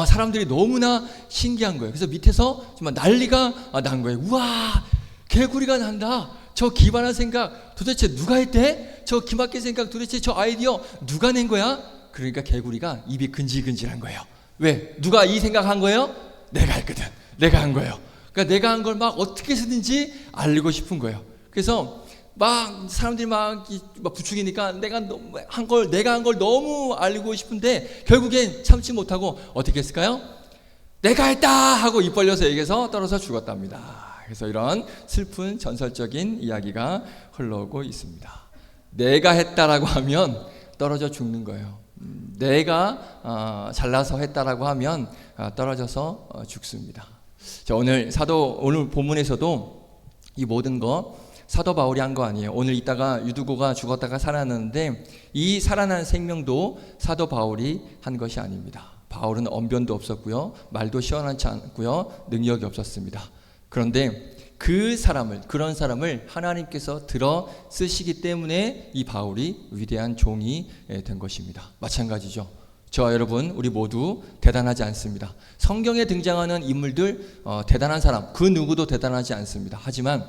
사람들이 너무나 신기한 거예요. 그래서 밑에서 정말 난리가 난 거예요. 우와, 개구리가 난다. 저 기발한 생각 도대체 누가 했대? 저 기막힌 생각 도대체 저 아이디어 누가 낸 거야? 그러니까 개구리가 입이 근질근질한 거예요. 왜? 누가 이 생각한 거예요? 내가 했거든. 내가 한 거예요. 그러니까 내가 한 걸 막 어떻게 해서든지 알리고 싶은 거예요. 그래서 막 사람들이 막 부추기니까 내가 한 걸 너무 알리고 싶은데 결국엔 참지 못하고 어떻게 했을까요? 내가 했다 하고 입 벌려서 얘기해서 떨어져 죽었답니다. 그래서 이런 슬픈 전설적인 이야기가 흘러오고 있습니다. 내가 했다라고 하면 떨어져 죽는 거예요. 내가 잘나서 했다라고 하면 떨어져서 죽습니다. 자, 오늘 본문에서도 이 모든 거 사도 바울이 한 거 아니에요. 오늘 이따가 유두고가 죽었다가 살아났는데 이 살아난 생명도 사도 바울이 한 것이 아닙니다. 바울은 언변도 없었고요, 말도 시원하지 않고요, 능력이 없었습니다. 그런데 그런 사람을 하나님께서 들어 쓰시기 때문에 이 바울이 위대한 종이 된 것입니다. 마찬가지죠. 저와 여러분, 우리 모두 대단하지 않습니다. 성경에 등장하는 인물들, 대단한 사람, 그 누구도 대단하지 않습니다. 하지만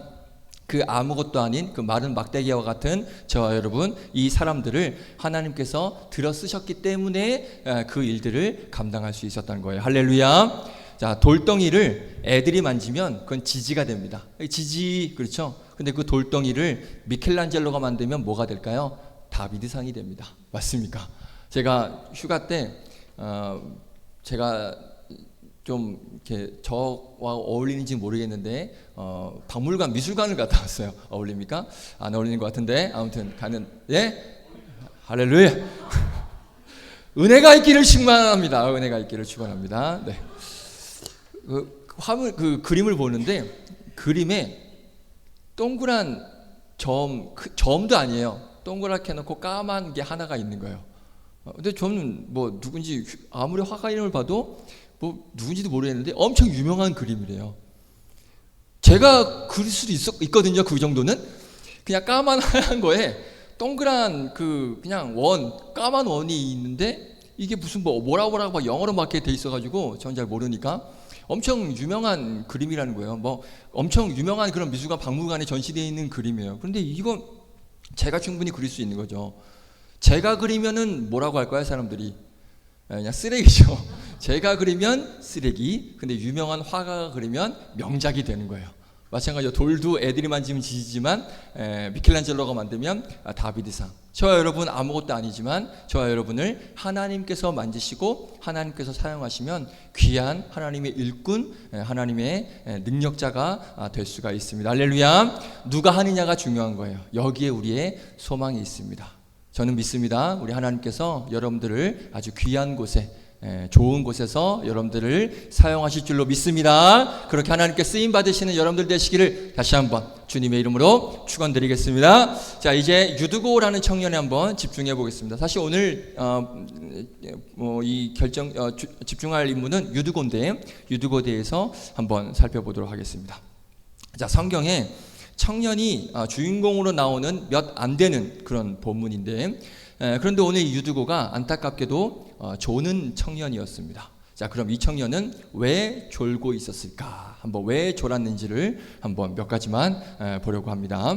그 아무것도 아닌 그 마른 막대기와 같은 저와 여러분, 이 사람들을 하나님께서 들어 쓰셨기 때문에 그 일들을 감당할 수 있었다는 거예요. 할렐루야. 자, 돌덩이를 애들이 만지면 그건 지지가 됩니다. 지지, 그렇죠? 근데 그 돌덩이를 미켈란젤로가 만들면 뭐가 될까요? 다비드상이 됩니다. 맞습니까? 제가 휴가 때 제가 좀 이렇게 저와 어울리는지 모르겠는데 박물관, 미술관을 갔다 왔어요. 어울립니까? 안 어울리는 것 같은데 아무튼 할렐루야. 은혜가 있기를 축원합니다. 은혜가 있기를 축원합니다. 네. 그 그림을 보는데 그림에 동그란 점도 아니에요. 동그랗게 해놓고 까만 게 하나가 있는 거예요. 근데 저는 뭐 누군지 아무리 화가 이름을 봐도 뭐 누군지도 모르겠는데 엄청 유명한 그림이래요. 제가 그릴 수도 있거든요. 그 정도는 그냥 까만 하얀 거에 동그란 그냥 까만 원이 있는데 이게 무슨 뭐라고 막 영어로 막 돼 있어가지고 전 잘 모르니까 엄청 유명한 그림이라는 거예요. 뭐 엄청 유명한 그런 미술관 박물관에 전시되어 있는 그림이에요. 그런데 이건 제가 충분히 그릴 수 있는 거죠. 제가 그리면은 뭐라고 할까요, 사람들이? 그냥 쓰레기죠. 제가 그리면 쓰레기. 근데 유명한 화가가 그리면 명작이 되는 거예요. 마찬가지로 돌도 애들이 만지면 지지지만 미켈란젤로가 만들면 다비드상. 저와 여러분 아무것도 아니지만 저와 여러분을 하나님께서 만지시고 하나님께서 사용하시면 귀한 하나님의 일꾼, 하나님의 능력자가 될 수가 있습니다. 할렐루야. 누가 하느냐가 중요한 거예요. 여기에 우리의 소망이 있습니다. 저는 믿습니다. 우리 하나님께서 여러분들을 아주 귀한 곳에, 좋은 곳에서 여러분들을 사용하실 줄로 믿습니다. 그렇게 하나님께 쓰임 받으시는 여러분들 되시기를 다시 한번 주님의 이름으로 축원드리겠습니다. 자, 이제 유두고라는 청년에 한번 집중해 보겠습니다. 사실 오늘 집중할 인물은 유두고인데 유두고대에서 한번 살펴보도록 하겠습니다. 자, 성경에 청년이 주인공으로 나오는 몇 안 되는 그런 본문인데 그런데 오늘 이 유두고가 안타깝게도 조는 청년이었습니다. 자, 그럼 이 청년은 왜 졸고 있었을까? 한번 왜 졸았는지를 한번 몇 가지만 보려고 합니다.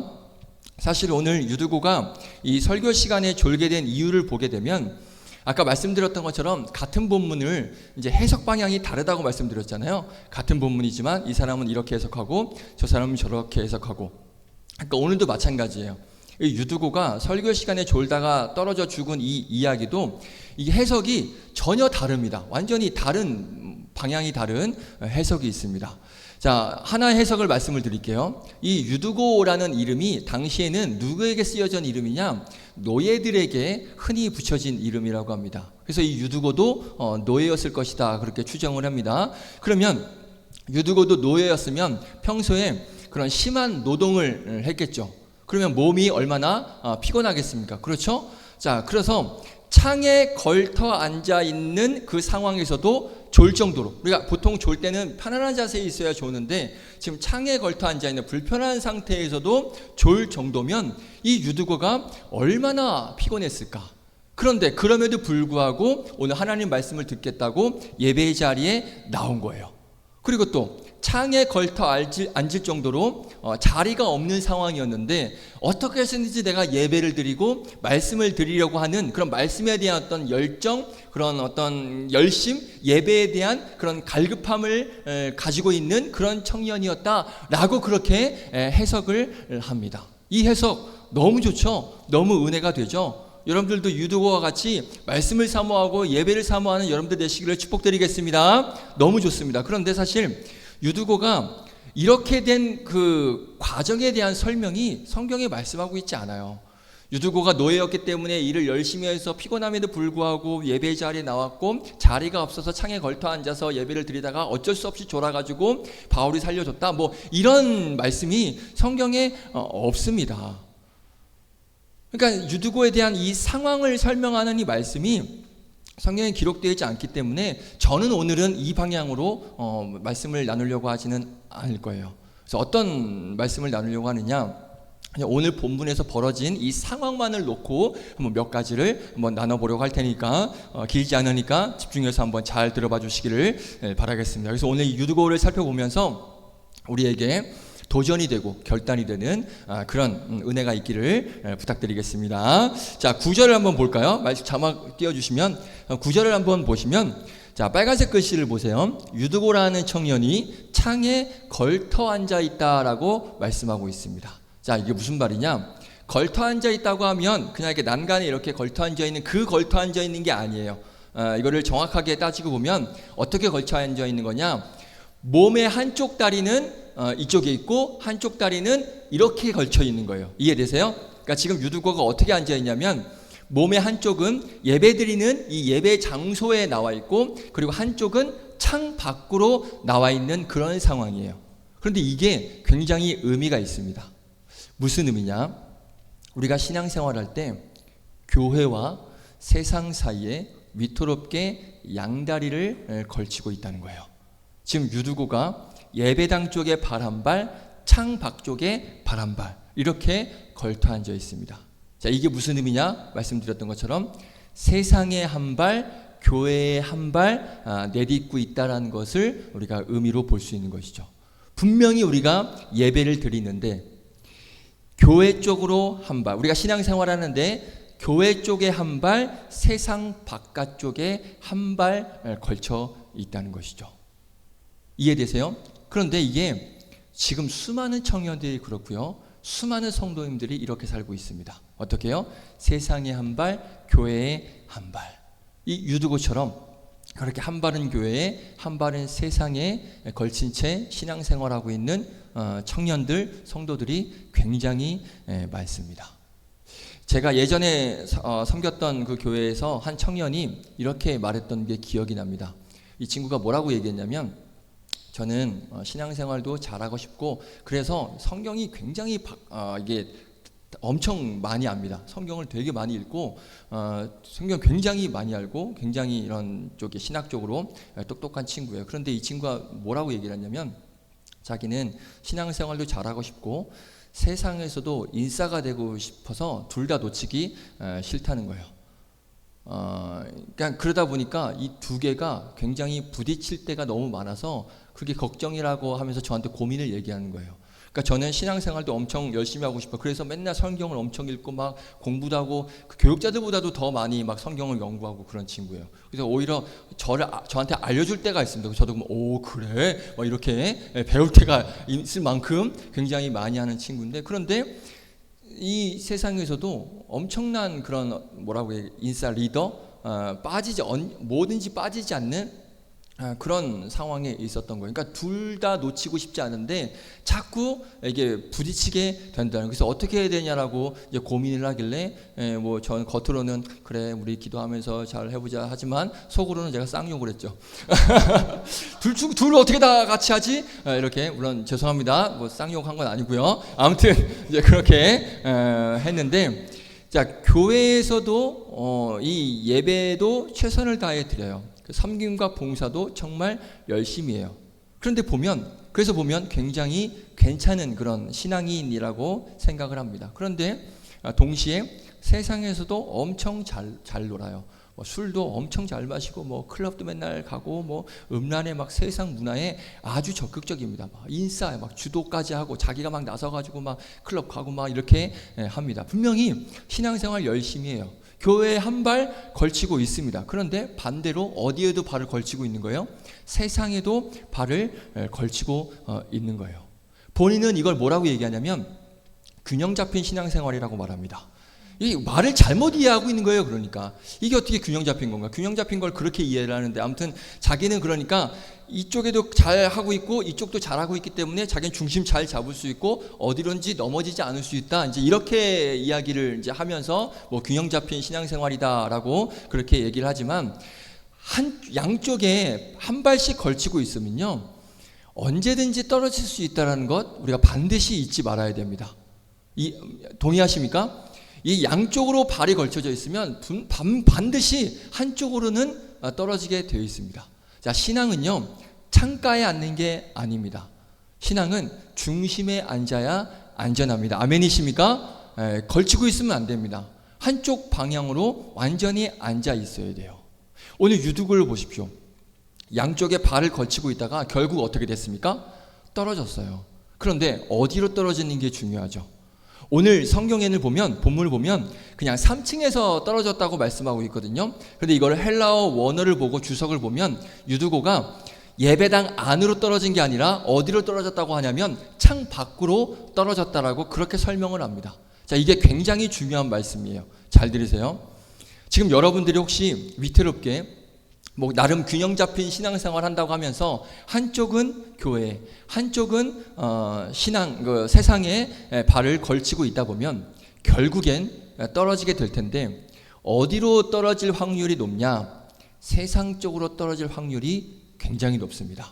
사실 오늘 유두고가 이 설교 시간에 졸게 된 이유를 보게 되면 아까 말씀드렸던 것처럼 같은 본문을 이제 해석 방향이 다르다고 말씀드렸잖아요. 같은 본문이지만 이 사람은 이렇게 해석하고 저 사람은 저렇게 해석하고. 그러니까 오늘도 마찬가지예요. 이 유두고가 설교 시간에 졸다가 떨어져 죽은 이 이야기도 이 해석이 전혀 다릅니다. 완전히 다른 방향이 다른 해석이 있습니다. 자, 하나의 해석을 말씀을 드릴게요. 이 유두고라는 이름이 당시에는 누구에게 쓰여진 이름이냐? 노예들에게 흔히 붙여진 이름이라고 합니다. 그래서 이 유두고도 노예였을 것이다, 그렇게 추정을 합니다. 그러면 유두고도 노예였으면 평소에 그런 심한 노동을 했겠죠. 그러면 몸이 얼마나 피곤하겠습니까? 그렇죠? 자, 그래서 창에 걸터 앉아 있는 그 상황에서도 졸 정도로, 우리가 보통 졸 때는 편안한 자세에 있어야 좋은데 지금 창에 걸터 앉아 있는 불편한 상태에서도 졸 정도면 이 유두고가 얼마나 피곤했을까? 그런데 그럼에도 불구하고 오늘 하나님 말씀을 듣겠다고 예배의 자리에 나온 거예요. 그리고 또 창에 걸터 앉을 정도로 자리가 없는 상황이었는데 어떻게 해서든지 내가 예배를 드리고 말씀을 드리려고 하는 그런 말씀에 대한 어떤 열정, 그런 어떤 열심, 예배에 대한 그런 갈급함을 가지고 있는 그런 청년이었다라고 그렇게 해석을 합니다. 이 해석 너무 좋죠? 너무 은혜가 되죠? 여러분들도 유두고와 같이 말씀을 사모하고 예배를 사모하는 여러분들 되시기를 축복드리겠습니다. 너무 좋습니다. 그런데 사실 유두고가 이렇게 된 그 과정에 대한 설명이 성경에 말씀하고 있지 않아요. 유두고가 노예였기 때문에 일을 열심히 해서 피곤함에도 불구하고 예배 자리에 나왔고 자리가 없어서 창에 걸터 앉아서 예배를 드리다가 어쩔 수 없이 졸아가지고 바울이 살려줬다, 뭐 이런 말씀이 성경에 없습니다. 그러니까 유두고에 대한 이 상황을 설명하는 이 말씀이 성경에 기록되어 있지 않기 때문에 저는 오늘은 이 방향으로 말씀을 나누려고 하지는 않을 거예요. 그래서 어떤 말씀을 나누려고 하느냐, 그냥 오늘 본문에서 벌어진 이 상황만을 놓고 한번 몇 가지를 한번 나눠보려고 할 테니까 길지 않으니까 집중해서 한번 잘 들어봐 주시기를 바라겠습니다. 그래서 오늘 이 유두고를 살펴보면서 우리에게 도전이 되고 결단이 되는 그런 은혜가 있기를 부탁드리겠습니다. 자, 9절을 한번 볼까요? 말씀 자막 띄워주시면 9절을 한번 보시면, 자, 빨간색 글씨를 보세요. 유두고라는 청년이 창에 걸터 앉아 있다라고 말씀하고 있습니다. 자, 이게 무슨 말이냐? 걸터 앉아 있다고 하면 그냥 이렇게 난간에 이렇게 걸터 앉아 있는 그 걸터 앉아 있는 게 아니에요. 이거를 정확하게 따지고 보면 어떻게 걸쳐 앉아 있는 거냐? 몸의 한쪽 다리는 이쪽에 있고 한쪽 다리는 이렇게 걸쳐 있는 거예요. 이해되세요? 그러니까 지금 유두고가 어떻게 앉아 있냐면 몸의 한쪽은 예배 드리는 이 예배 장소에 나와 있고 그리고 한쪽은 창 밖으로 나와 있는 그런 상황이에요. 그런데 이게 굉장히 의미가 있습니다. 무슨 의미냐? 우리가 신앙생활할 때 교회와 세상 사이에 위태롭게 양다리를 걸치고 있다는 거예요. 지금 유두고가 예배당 쪽에 발 한 발, 창 밖 쪽에 발 한 발, 이렇게 걸터 앉아 있습니다. 자, 이게 무슨 의미냐? 말씀드렸던 것처럼 세상에 한 발, 교회에 한 발 내딛고 있다는 것을 우리가 의미로 볼 수 있는 것이죠. 분명히 우리가 예배를 드리는데 교회 쪽으로 한 발, 우리가 신앙생활 하는데 교회 쪽에 한 발, 세상 바깥 쪽에 한 발 걸쳐 있다는 것이죠. 이해되세요? 그런데 이게 지금 수많은 청년들이 그렇고요, 수많은 성도님들이 이렇게 살고 있습니다. 어떻게 해요? 세상에 한 발, 교회에 한 발. 이 유두고처럼 그렇게 한 발은 교회에 한 발은 세상에 걸친 채 신앙생활하고 있는 청년들, 성도들이 굉장히 많습니다. 제가 예전에 섬겼던 그 교회에서 한 청년이 이렇게 말했던 게 기억이 납니다. 이 친구가 뭐라고 얘기했냐면, 저는 신앙생활도 잘하고 싶고 그래서 성경이 굉장히 이게 엄청 많이 압니다. 성경을 되게 많이 읽고 성경 굉장히 많이 알고 굉장히 이런 쪽에 신학적으로 똑똑한 친구예요. 그런데 이 친구가 뭐라고 얘기를 했냐면, 자기는 신앙생활도 잘하고 싶고 세상에서도 인싸가 되고 싶어서 둘 다 놓치기 싫다는 거예요. 그러니까 그러다 보니까 이 두 개가 굉장히 부딪힐 때가 너무 많아서 그게 걱정이라고 하면서 저한테 고민을 얘기하는 거예요. 그러니까 저는 신앙생활도 엄청 열심히 하고 싶어요. 그래서 맨날 성경을 엄청 읽고 막 공부도 하고 그 교육자들보다도 더 많이 막 성경을 연구하고 그런 친구예요. 그래서 오히려 저한테 알려줄 때가 있습니다. 저도 오 그래? 막 이렇게 배울 때가 있을 만큼 굉장히 많이 하는 친구인데, 그런데 이 세상에서도 엄청난 그런 뭐라고 해야, 인싸 리더, 뭐든지 빠지지 않는 그런 상황에 있었던 거예요. 그러니까 둘 다 놓치고 싶지 않은데 자꾸 이게 부딪히게 된다는. 그래서 어떻게 해야 되냐라고 이제 고민을 하길래 뭐 전 겉으로는 그래 우리 기도하면서 잘 해보자 하지만 속으로는 제가 쌍욕을 했죠. 둘 어떻게 다 같이 하지? 이렇게, 물론 죄송합니다. 뭐 쌍욕한 건 아니고요. 아무튼 이제 그렇게 했는데, 자, 교회에서도 이 예배도 최선을 다해 드려요. 섬김과 봉사도 정말 열심히 해요. 그런데 그래서 보면 굉장히 괜찮은 그런 신앙인이라고 생각을 합니다. 그런데 동시에 세상에서도 엄청 잘 놀아요. 뭐 술도 엄청 잘 마시고 뭐 클럽도 맨날 가고 뭐 음란의 막 세상 문화에 아주 적극적입니다. 막 인싸 막 주도까지 하고 자기가 막 나서가지고 막 클럽 가고 막 이렇게 합니다. 분명히 신앙생활 열심히 해요. 교회에 한 발 걸치고 있습니다. 그런데 반대로 어디에도 발을 걸치고 있는 거예요? 세상에도 발을 걸치고 있는 거예요. 본인은 이걸 뭐라고 얘기하냐면 균형 잡힌 신앙생활이라고 말합니다. 이 말을 잘못 이해하고 있는 거예요. 그러니까 이게 어떻게 균형 잡힌 건가? 균형 잡힌 걸 그렇게 이해를 하는데, 아무튼 자기는 그러니까 이쪽에도 잘 하고 있고 이쪽도 잘 하고 있기 때문에 자기는 중심 잘 잡을 수 있고 어디론지 넘어지지 않을 수 있다. 이제 이렇게 이야기를 이제 하면서 뭐 균형 잡힌 신앙생활이다라고 그렇게 얘기를 하지만, 양쪽에 한 발씩 걸치고 있으면요, 언제든지 떨어질 수 있다는 것 우리가 반드시 잊지 말아야 됩니다. 동의하십니까? 이 양쪽으로 발이 걸쳐져 있으면 반드시 한쪽으로는 떨어지게 되어 있습니다. 자, 신앙은요, 창가에 앉는 게 아닙니다. 신앙은 중심에 앉아야 안전합니다. 아멘이십니까? 걸치고 있으면 안 됩니다. 한쪽 방향으로 완전히 앉아 있어야 돼요. 오늘 유두고를 보십시오. 양쪽에 발을 걸치고 있다가 결국 어떻게 됐습니까? 떨어졌어요. 그런데 어디로 떨어지는 게 중요하죠. 오늘 성경에는 보면, 본문을 보면 그냥 3층에서 떨어졌다고 말씀하고 있거든요. 그런데 이걸 헬라어 원어를 보고 주석을 보면 유두고가 예배당 안으로 떨어진 게 아니라 어디로 떨어졌다고 하냐면 창 밖으로 떨어졌다라고 그렇게 설명을 합니다. 자, 이게 굉장히 중요한 말씀이에요. 잘 들으세요. 지금 여러분들이 혹시 위태롭게 뭐 나름 균형 잡힌 신앙생활 한다고 하면서 한쪽은 교회, 한쪽은 세상에 발을 걸치고 있다 보면 결국엔 떨어지게 될 텐데, 어디로 떨어질 확률이 높냐? 세상 쪽으로 떨어질 확률이 굉장히 높습니다.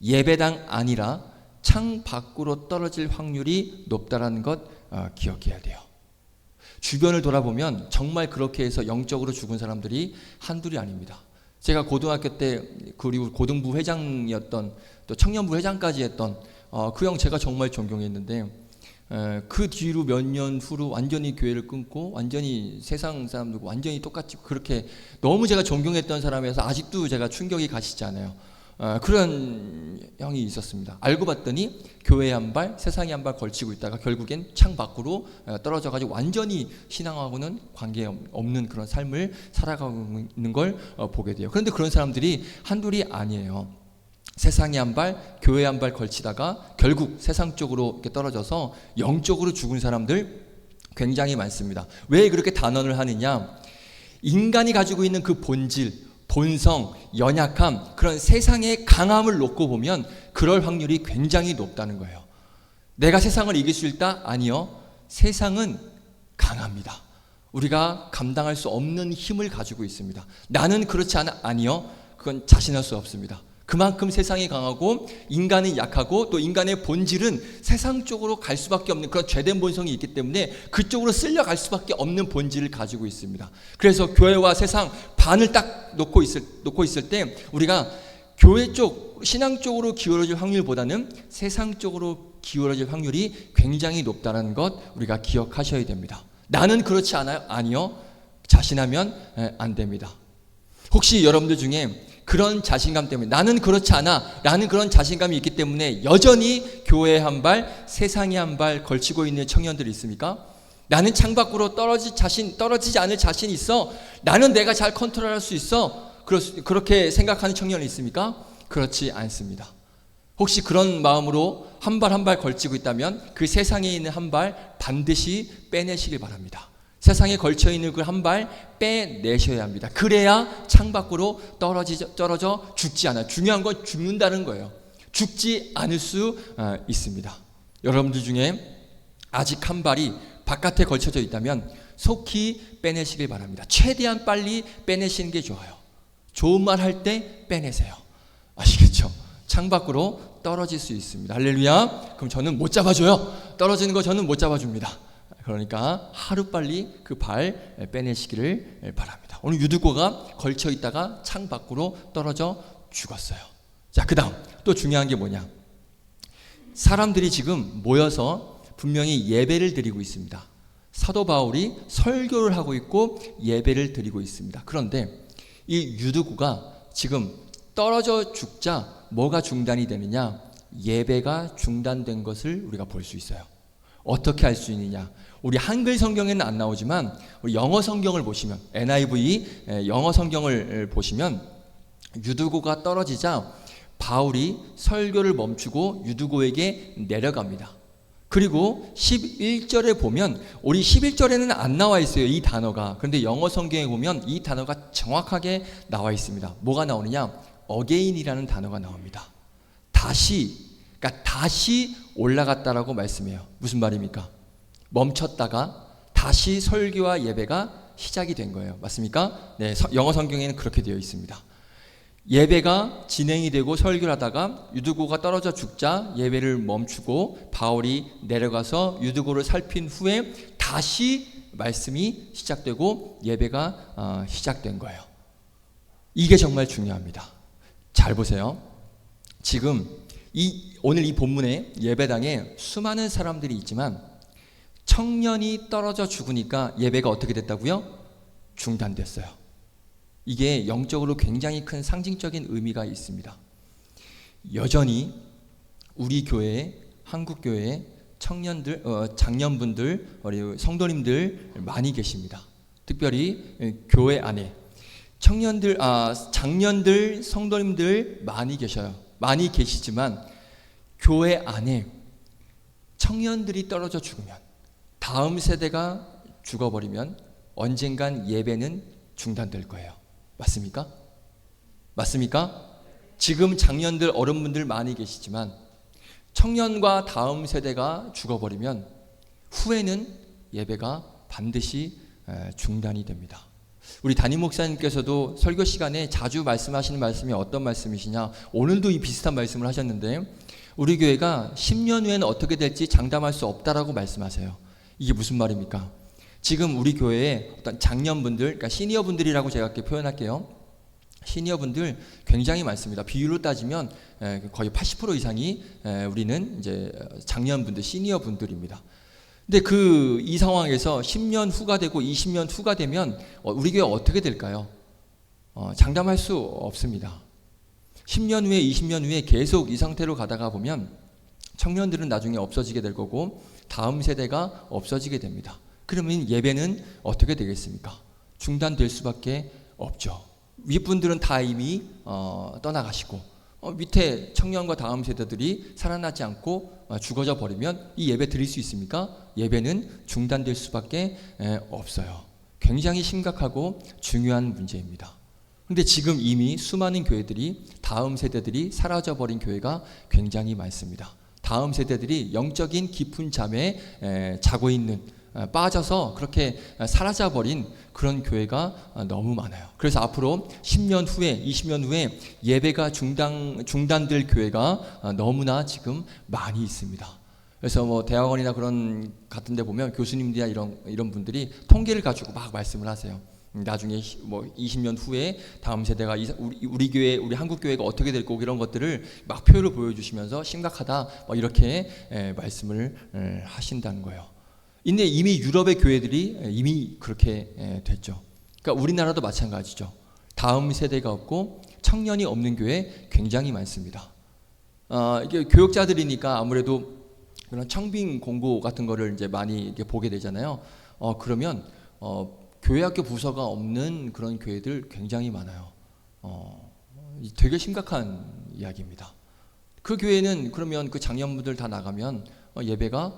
예배당 아니라 창 밖으로 떨어질 확률이 높다라는 것 기억해야 돼요. 주변을 돌아보면 정말 그렇게 해서 영적으로 죽은 사람들이 한둘이 아닙니다. 제가 고등학교 때 그리고 고등부 회장이었던, 또 청년부 회장까지 했던 그 형 제가 정말 존경했는데, 그 뒤로 몇 년 후로 완전히 교회를 끊고 완전히 세상 사람들과 완전히 똑같이 그렇게 너무 제가 존경했던 사람이어서 아직도 제가 충격이 가시지 않아요. 그런 형이 있었습니다. 알고 봤더니 교회에 한 발, 세상에 한 발 걸치고 있다가 결국엔 창 밖으로 떨어져가지고 완전히 신앙하고는 관계없는 그런 삶을 살아가고 있는 걸 보게 돼요. 그런데 그런 사람들이 한둘이 아니에요. 세상에 한 발, 교회에 한 발 걸치다가 결국 세상 쪽으로 이렇게 떨어져서 영적으로 죽은 사람들 굉장히 많습니다. 왜 그렇게 단언을 하느냐? 인간이 가지고 있는 그 본질, 본성, 연약함, 그런 세상의 강함을 놓고 보면 그럴 확률이 굉장히 높다는 거예요. 내가 세상을 이길 수 있다? 아니요. 세상은 강합니다. 우리가 감당할 수 없는 힘을 가지고 있습니다. 나는 그렇지 않아? 아니요. 그건 자신할 수 없습니다. 그만큼 세상이 강하고 인간은 약하고 또 인간의 본질은 세상 쪽으로 갈 수밖에 없는 그런 죄된 본성이 있기 때문에 그쪽으로 쓸려갈 수밖에 없는 본질을 가지고 있습니다. 그래서 교회와 세상 반을 딱 놓고 있을 때 우리가 교회 쪽, 신앙 쪽으로 기울어질 확률보다는 세상 쪽으로 기울어질 확률이 굉장히 높다는 것 우리가 기억하셔야 됩니다. 나는 그렇지 않아요? 아니요. 자신하면 안 됩니다. 혹시 여러분들 중에 그런 자신감 때문에 나는 그렇지 않아 라는 그런 자신감이 있기 때문에 여전히 교회에 한 발, 세상에 한 발 걸치고 있는 청년들이 있습니까? 나는 창밖으로 떨어지지 않을 자신이 있어. 나는 내가 잘 컨트롤할 수 있어. 그렇게 생각하는 청년이 있습니까? 그렇지 않습니다. 혹시 그런 마음으로 한 발 한 발 걸치고 있다면 그 세상에 있는 한 발 반드시 빼내시길 바랍니다. 세상에 걸쳐 있는 그 한 발 빼내셔야 합니다. 그래야 창밖으로 떨어져 죽지 않아요. 중요한 건 죽는다는 거예요. 죽지 않을 수 있습니다. 여러분들 중에 아직 한 발이 바깥에 걸쳐져 있다면 속히 빼내시길 바랍니다. 최대한 빨리 빼내시는 게 좋아요. 좋은 말 할 때 빼내세요. 아시겠죠? 창밖으로 떨어질 수 있습니다. 할렐루야. 그럼 저는 못 잡아줘요. 떨어지는 거 저는 못 잡아줍니다. 그러니까 하루빨리 그 발 빼내시기를 바랍니다. 오늘 유두고가 걸쳐 있다가 창 밖으로 떨어져 죽었어요. 자, 그 다음 또 중요한 게 뭐냐? 사람들이 지금 모여서 분명히 예배를 드리고 있습니다. 사도 바울이 설교를 하고 있고 예배를 드리고 있습니다. 그런데 이 유두구가 지금 떨어져 죽자 뭐가 중단이 되느냐? 예배가 중단된 것을 우리가 볼 수 있어요. 어떻게 할 수 있느냐? 우리 한글 성경에는 안 나오지만 우리 영어 성경을 보시면, NIV 영어 성경을 보시면 유두고가 떨어지자 바울이 설교를 멈추고 유두고에게 내려갑니다. 그리고 11절에 보면, 우리 11절에는 안 나와 있어요, 이 단어가. 그런데 영어 성경에 보면 이 단어가 정확하게 나와 있습니다. 뭐가 나오느냐? again이라는 단어가 나옵니다. 다시, 그러니까 다시 올라갔다라고 말씀해요. 무슨 말입니까? 멈췄다가 다시 설교와 예배가 시작이 된 거예요. 맞습니까? 네, 영어 성경에는 그렇게 되어 있습니다. 예배가 진행이 되고 설교를 하다가 유두고가 떨어져 죽자 예배를 멈추고 바울이 내려가서 유두고를 살핀 후에 다시 말씀이 시작되고 예배가 시작된 거예요. 이게 정말 중요합니다. 잘 보세요. 지금 오늘 이 본문에 예배당에 수많은 사람들이 있지만 청년이 떨어져 죽으니까 예배가 어떻게 됐다고요? 중단됐어요. 이게 영적으로 굉장히 큰 상징적인 의미가 있습니다. 여전히 우리 교회에, 한국 교회에 청년들, 장년분들, 성도님들 많이 계십니다. 특별히 교회 안에 청년들, 장년들, 성도님들 많이 계셔요. 많이 계시지만 교회 안에 청년들이 떨어져 죽으면, 다음 세대가 죽어버리면 언젠간 예배는 중단될 거예요. 맞습니까? 맞습니까? 지금 장년들, 어른분들 많이 계시지만 청년과 다음 세대가 죽어버리면 후에는 예배가 반드시 중단이 됩니다. 우리 담임 목사님께서도 설교 시간에 자주 말씀하시는 말씀이 어떤 말씀이시냐? 오늘도 이 비슷한 말씀을 하셨는데, 우리 교회가 10년 후에는 어떻게 될지 장담할 수 없다라고 말씀하세요. 이게 무슨 말입니까? 지금 우리 교회에 어떤 장년분들, 그러니까 시니어분들이라고 제가 이렇게 표현할게요. 시니어분들 굉장히 많습니다. 비율로 따지면 거의 80% 이상이 우리는 이제 장년분들, 시니어분들입니다. 근데 이 상황에서 10년 후가 되고 20년 후가 되면 우리 교회 어떻게 될까요? 장담할 수 없습니다. 10년 후에, 20년 후에 계속 이 상태로 가다가 보면 청년들은 나중에 없어지게 될 거고 다음 세대가 없어지게 됩니다. 그러면 예배는 어떻게 되겠습니까? 중단될 수밖에 없죠. 윗분들은 다 이미 떠나가시고 밑에 청년과 다음 세대들이 살아나지 않고 죽어져 버리면 이 예배 드릴 수 있습니까? 예배는 중단될 수밖에 없어요. 굉장히 심각하고 중요한 문제입니다. 근데 지금 이미 수많은 교회들이, 다음 세대들이 사라져버린 교회가 굉장히 많습니다. 다음 세대들이 영적인 깊은 잠에 자고 있는, 빠져서 그렇게 사라져버린 그런 교회가 너무 많아요. 그래서 앞으로 10년 후에, 20년 후에 예배가 중단될 교회가 너무나 지금 많이 있습니다. 그래서 뭐 대학원이나 그런 같은 데 보면 교수님들이나 이런 분들이 통계를 가지고 막 말씀을 하세요. 나중에 뭐 20년 후에 다음 세대가 우리 교회, 우리 한국 교회가 어떻게 될 거고 이런 것들을 막 표를 보여주시면서 심각하다 이렇게 말씀을 하신다는 거예요. 근데 이미 유럽의 교회들이 이미 그렇게 됐죠. 그러니까 우리나라도 마찬가지죠. 다음 세대가 없고 청년이 없는 교회 굉장히 많습니다. 이게 교육자들이니까 아무래도 그런 청빙 공고 같은 거를 이제 많이 이렇게 보게 되잖아요. 그러면 교회학교 부서가 없는 그런 교회들 굉장히 많아요. 되게 심각한 이야기입니다. 그 교회는 그러면 그 장년분들 다 나가면 예배가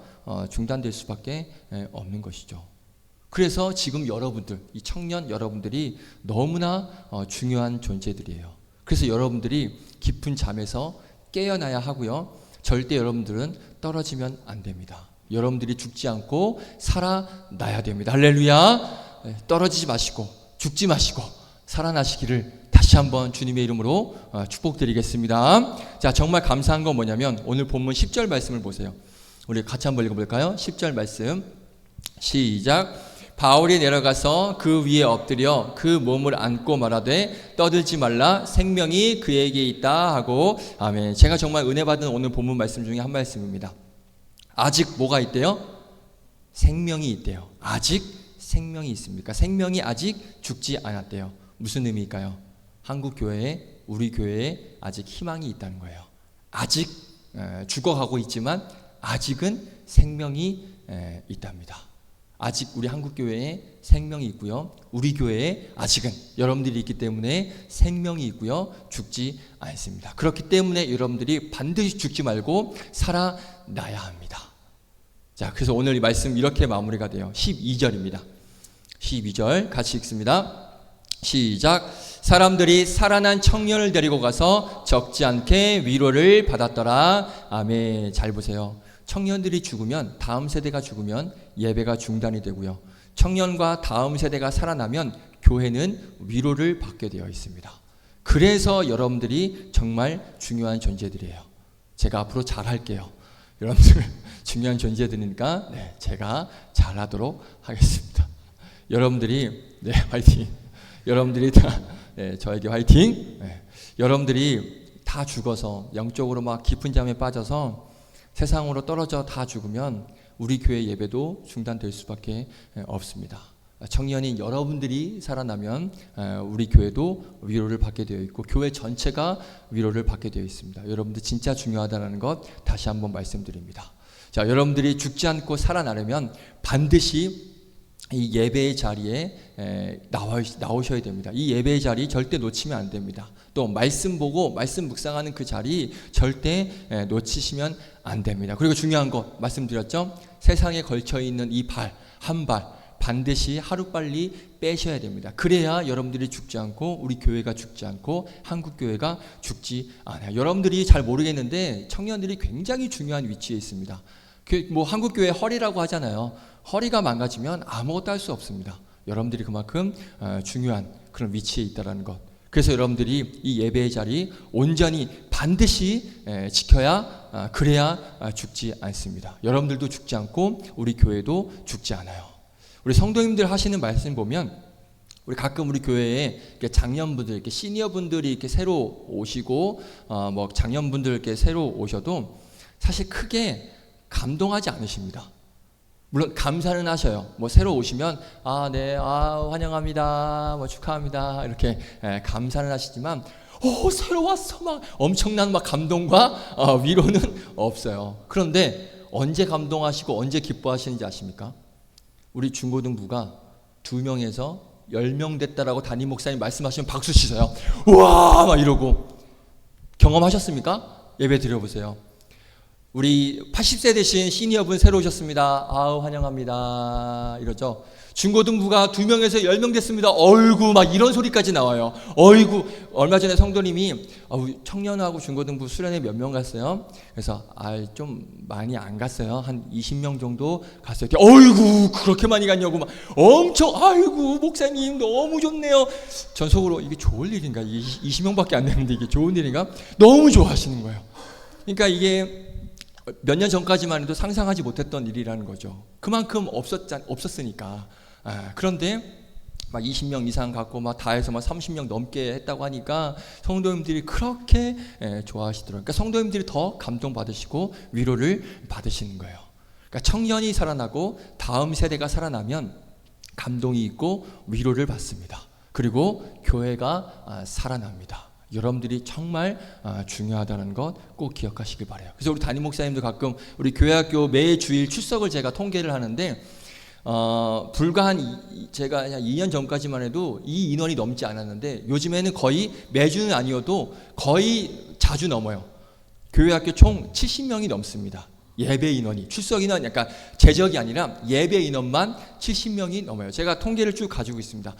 중단될 수밖에 없는 것이죠. 그래서 지금 여러분들, 이 청년 여러분들이 너무나 중요한 존재들이에요. 그래서 여러분들이 깊은 잠에서 깨어나야 하고요. 절대 여러분들은 떨어지면 안 됩니다. 여러분들이 죽지 않고 살아나야 됩니다. 할렐루야. 떨어지지 마시고 죽지 마시고 살아나시기를 다시 한번 주님의 이름으로 축복드리겠습니다. 자, 정말 감사한 건 뭐냐면 오늘 본문 10절 말씀을 보세요. 우리 같이 한번 읽어볼까요? 10절 말씀 시작. 바울이 내려가서 그 위에 엎드려 그 몸을 안고 말하되 떠들지 말라, 생명이 그에게 있다 하고. 아멘. 제가 정말 은혜 받은 오늘 본문 말씀 중에 한 말씀입니다. 아직 뭐가 있대요? 생명이 있대요. 아직 생명이 있습니까? 생명이 아직 죽지 않았대요. 무슨 의미일까요? 한국 교회에, 우리 교회에 아직 희망이 있다는 거예요. 아직 죽어가고 있지만 아직은 생명이 있답니다. 아직 우리 한국 교회에 생명이 있고요. 우리 교회에 아직은 여러분들이 있기 때문에 생명이 있고요. 죽지 않습니다. 그렇기 때문에 여러분들이 반드시 죽지 말고 살아나야 합니다. 자, 그래서 오늘 이 말씀 이렇게 마무리가 돼요. 12절입니다. 12절 같이 읽습니다. 시작. 사람들이 살아난 청년을 데리고 가서 적지 않게 위로를 받았더라. 아멘. 잘 보세요. 청년들이 죽으면, 다음 세대가 죽으면 예배가 중단이 되고요. 청년과 다음 세대가 살아나면 교회는 위로를 받게 되어 있습니다. 그래서 여러분들이 정말 중요한 존재들이에요. 제가 앞으로 잘할게요. 여러분들 중요한 존재들이니까 제가 잘하도록 하겠습니다. 여러분들이 화이팅. 여러분들이 다 저에게 화이팅. 여러분들이 다 죽어서 영적으로 막 깊은 잠에 빠져서 세상으로 떨어져 다 죽으면 우리 교회 예배도 중단될 수밖에 없습니다. 청년인 여러분들이 살아나면 우리 교회도 위로를 받게 되어 있고 교회 전체가 위로를 받게 되어 있습니다. 여러분들 진짜 중요하다는 것 다시 한번 말씀드립니다. 자, 여러분들이 죽지 않고 살아나려면 반드시 이 예배의 자리에 나오셔야 됩니다. 이 예배의 자리 절대 놓치면 안 됩니다. 또 말씀 보고 말씀 묵상하는 그 자리 절대 놓치시면 안 됩니다. 그리고 중요한 것 말씀드렸죠. 세상에 걸쳐 있는 이 발 한 발 반드시 하루빨리 빼셔야 됩니다. 그래야 여러분들이 죽지 않고 우리 교회가 죽지 않고 한국 교회가 죽지 않아요. 여러분들이 잘 모르겠는데 청년들이 굉장히 중요한 위치에 있습니다. 뭐 한국 교회 허리라고 하잖아요. 허리가 망가지면 아무것도 할 수 없습니다. 여러분들이 그만큼 중요한 그런 위치에 있다는 것. 그래서 여러분들이 이 예배의 자리 온전히 반드시 지켜야 그래야 죽지 않습니다. 여러분들도 죽지 않고 우리 교회도 죽지 않아요. 우리 성도님들 하시는 말씀 보면 우리 가끔 우리 교회에 장년분들, 이렇게 시니어분들이 이렇게 새로 오시고 뭐 장년분들 이렇게 새로 오셔도 사실 크게 감동하지 않으십니다. 물론 감사는 하셔요. 뭐 새로 오시면 환영합니다, 뭐 축하합니다 이렇게 감사는 하시지만 새로 왔어 막 엄청난 막 감동과 위로는 없어요. 그런데 언제 감동하시고 언제 기뻐하시는지 아십니까? 우리 중고등부가 2명에서 10명 됐다라고 담임 목사님 말씀하시면 박수 치세요. 우와 막 이러고. 경험하셨습니까? 예배 드려보세요. 우리 80세 되신 시니어분 새로 오셨습니다. 환영합니다 이러죠. 중고등부가 2명에서 10명 됐습니다. 어이구 막 이런 소리까지 나와요. 어이구. 얼마 전에 성도님이 청년하고 중고등부 수련회 몇 명 갔어요. 그래서 좀 많이 안 갔어요. 한 20명 정도 갔어요. 어이구 그렇게 많이 갔냐고 막 엄청 아이고 목사님 너무 좋네요. 전 속으로 이게 좋을 일인가? 20명밖에 안 되는데 이게 좋은 일인가? 너무 좋아하시는 거예요. 그러니까 이게 몇 년 전까지만 해도 상상하지 못했던 일이라는 거죠. 그만큼 없었으니까. 그런데 막 20명 이상 갖고 막 다 해서 막 30명 넘게 했다고 하니까 성도님들이 그렇게 좋아하시더라고요. 그러니까 성도님들이 더 감동받으시고 위로를 받으시는 거예요. 그러니까 청년이 살아나고 다음 세대가 살아나면 감동이 있고 위로를 받습니다. 그리고 교회가 살아납니다. 여러분들이 정말 중요하다는 것 꼭 기억하시길 바라요. 그래서 우리 담임 목사님도 가끔 우리 교회학교 매 주일 출석을 제가 통계를 하는데 불과 제가 2년 전까지만 해도 이 인원이 넘지 않았는데 요즘에는 거의 매주는 아니어도 거의 자주 넘어요. 교회학교 총 70명이 넘습니다. 예배 인원이, 출석 인원, 약간 제적이 아니라 예배 인원만 70명이 넘어요. 제가 통계를 쭉 가지고 있습니다.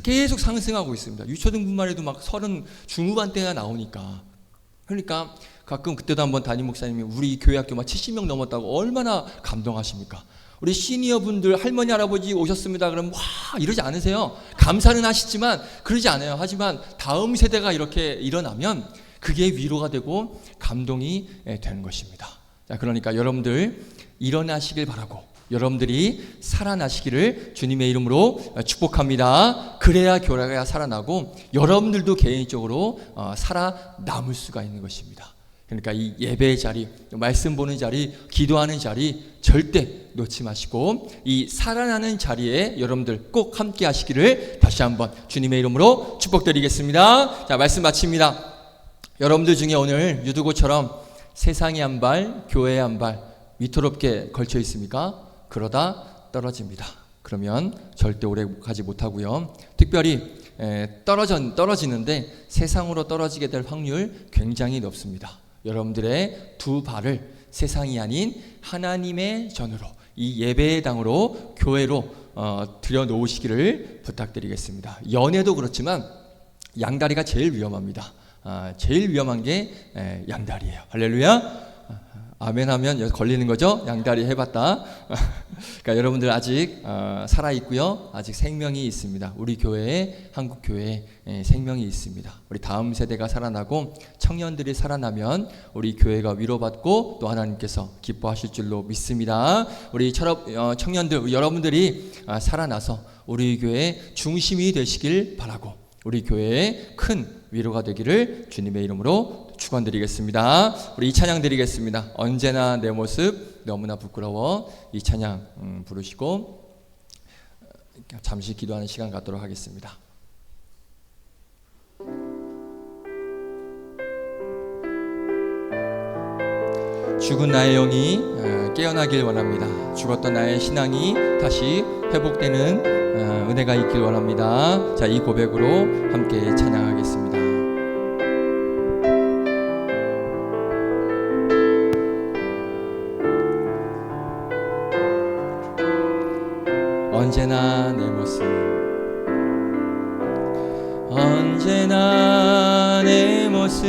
계속 상승하고 있습니다. 유초등부만 해도 막 30 중후반 때가 나오니까. 그러니까 가끔 그때도 한번 담임 목사님이 우리 교회학교 막 70명 넘었다고 얼마나 감동하십니까? 우리 시니어분들 할머니 할아버지 오셨습니다. 그럼 와 이러지 않으세요? 감사는 하시지만 그러지 않아요. 하지만 다음 세대가 이렇게 일어나면 그게 위로가 되고 감동이 되는 것입니다. 자, 그러니까 여러분들 일어나시길 바라고 여러분들이 살아나시기를 주님의 이름으로 축복합니다. 그래야 교회가 살아나고 여러분들도 개인적으로 살아남을 수가 있는 것입니다. 그러니까 이 예배의 자리, 말씀 보는 자리, 기도하는 자리 절대 놓지 마시고 이 살아나는 자리에 여러분들 꼭 함께 하시기를 다시 한번 주님의 이름으로 축복드리겠습니다. 자, 말씀 마칩니다. 여러분들 중에 오늘 유두고처럼 세상에 한 발, 교회에 한 발 위태롭게 걸쳐 있습니까? 그러다 떨어집니다. 그러면 절대 오래 가지 못하고요. 특별히 떨어지는데 세상으로 떨어지게 될 확률 굉장히 높습니다. 여러분들의 두 발을 세상이 아닌 하나님의 전으로, 이 예배의 당으로, 교회로 들여놓으시기를 부탁드리겠습니다. 연애도 그렇지만 양다리가 제일 위험합니다. 제일 위험한 게 양다리예요. 할렐루야. 아멘 하면 걸리는 거죠. 양다리 해봤다. 그러니까 여러분들 아직 살아있고요. 아직 생명이 있습니다. 우리 교회에, 한국 교회에 생명이 있습니다. 우리 다음 세대가 살아나고 청년들이 살아나면 우리 교회가 위로받고 또 하나님께서 기뻐하실 줄로 믿습니다. 우리 청년들, 여러분들이 살아나서 우리 교회의 중심이 되시길 바라고 우리 교회에 큰 위로가 되기를 주님의 이름으로 축원드리겠습니다. 우리 이 찬양 드리겠습니다. 언제나 내 모습 너무나 부끄러워. 이 찬양 부르시고 잠시 기도하는 시간 갖도록 하겠습니다. 죽은 나의 영이 깨어나길 원합니다. 죽었던 나의 신앙이 다시 회복되는 은혜가 있길 원합니다. 자, 이 고백으로 함께 찬양하겠습니다. 언제나 내 모습, 언제나 내 모습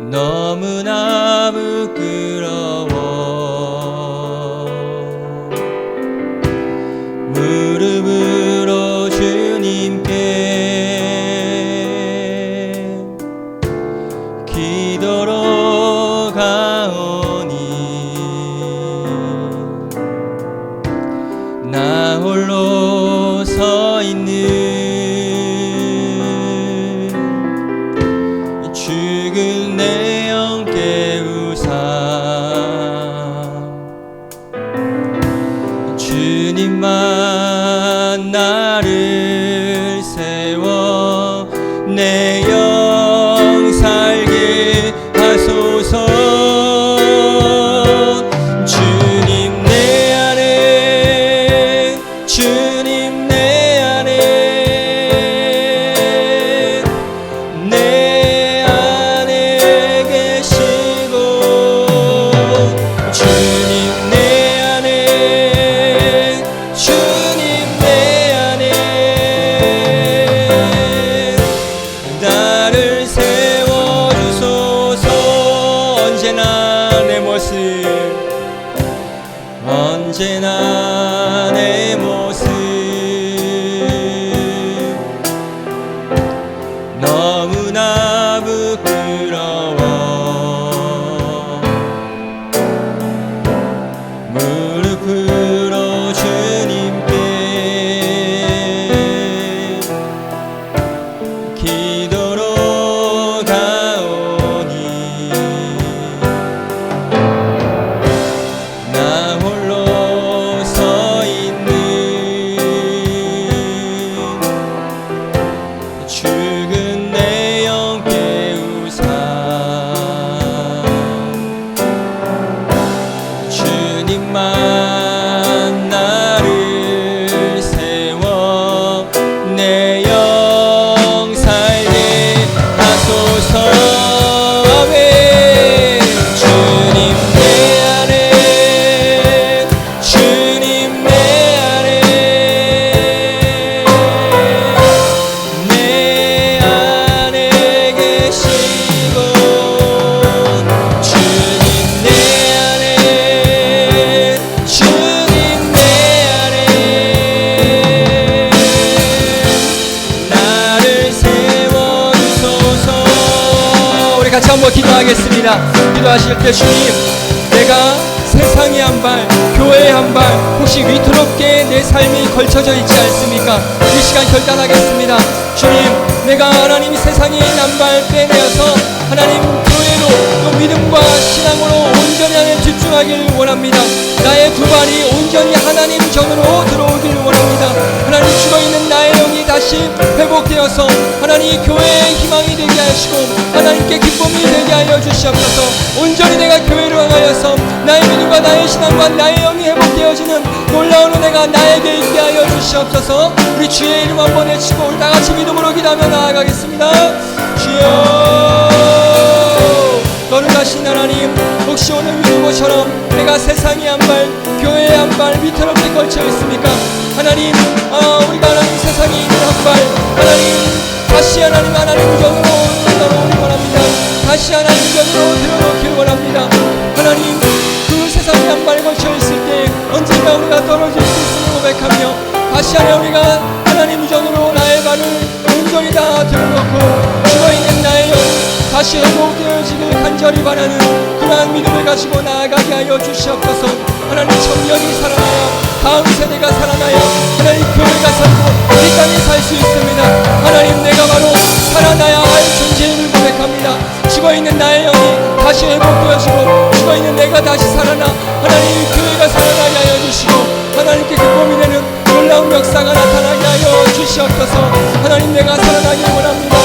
너무나 부끄러워. 무릎으로 주님께 기도로 가오니 나 홀로 서 있는 죽은 내 영 깨우사 주님만 나를 세워 내 영 살게 하소서. 주님 내 안에, 주님 내 안에, 내 안에 계시고 주님 내 안에, 주님 내 안에 나를 세워주소서. 언제나 내 모습, 언제나 내 모습 너무나 부끄러워. 무릎으로 주님께 기도로 가오니 나 홀로 서 있는 죽은 내 영 깨우사 주님만 나를 세워 내 영 살게 하소서. 아멘. 주님 내 안에, 주님 내 안에, 내 안에 계시고 주님 내 안에, 주님 내 안에 나를 세워주소서. 우리 같이 한번 기도하겠습니다. 기도하실 때 주님, 내가 세상에 한 발, 교회에 교회의 한 발 혹시 위태롭게 내 삶이 걸쳐져 있지 않습니까? 이 시간 결단하겠습니다. 주님, 내가 하나님 세상의 남발 빼내어서 하나님 교회로 또 믿음과 신앙으로 온전히 하나님 집중하기를 원합니다. 나의 두 발이 온전히 하나님 전으로 들어오기를 원합니다. 하나님, 죽어있는 나의 영이 다시 회복되어서 하나님 교회의 희망이 되게 하시고 하나님께 기쁨이 되게 하여 주시옵소서. 온전히 내가 교회를 향하여서 나의 믿음과 나의 신앙과 나의 영이 회복되어지는 놀라운 은혜가 나에게 있게 하여 주시옵소서. 우리 주의 이름 한번 외치고 우리 다같이 믿음으로 기도하며 나아가겠습니다. 주여, 거룩하신 하나님, 혹시 오늘 유두보처럼 내가 세상의 한발 교회의 한발 위태롭게 걸쳐 있습니까? 하나님, 우리가 하나님 세상에 있는 한발 하나님 다시 하나님 전으로 들어오기 원합니다. 다시 하나님 전으로 들어놓길 원합니다. 하나님, 그 세상에 한발 걸쳐 있을 때 언젠가 우리가 떨어질 수 있음을 고백하며 다시 하나님 우리가 하나님 전으로 나의 발을 온전히 다 들어놓고 죽어있는 나의 영 다시 회복되어지길 간절히 바라는 그러한 믿음을 가지고 나아가게 하여 주시옵소서. 하나님, 청년이 살아나야 다음 세대가 살아나야 하나님 교회가 살고 이 땅에 살 수 있습니다. 하나님, 내가 바로 살아나야 할 존재임을 고백합니다. 죽어있는 나의 영이 다시 회복되어지고 죽어있는 내가 다시 살아나 하나님 교회가 살아나게 하여 주시고 하나님께 기쁨이 되는 놀라운 역사가 나타나게 하여 주시옵소서. 하나님, 내가 살아나길 원합니다.